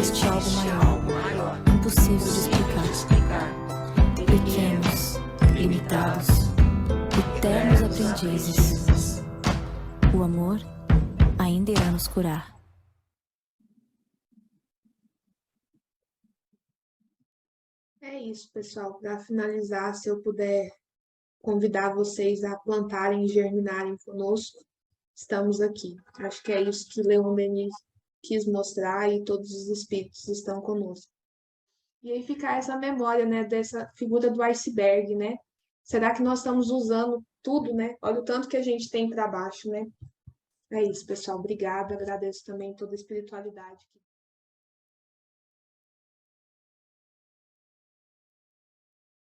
S3: existe algo maior, impossível de explicar. Pequenos, limitados, eternos aprendizes. O amor ainda irá nos curar.
S2: É isso, pessoal. Para finalizar, se eu puder convidar vocês a plantarem e germinarem conosco, estamos aqui. Acho que é isso que Leon Denis quis mostrar e todos os espíritos estão conosco. E aí fica essa memória, né, dessa figura do iceberg, né? Será que nós estamos usando tudo, né? Olha o tanto que a gente tem para baixo, né? É isso, pessoal. Obrigada. Agradeço também toda a espiritualidade.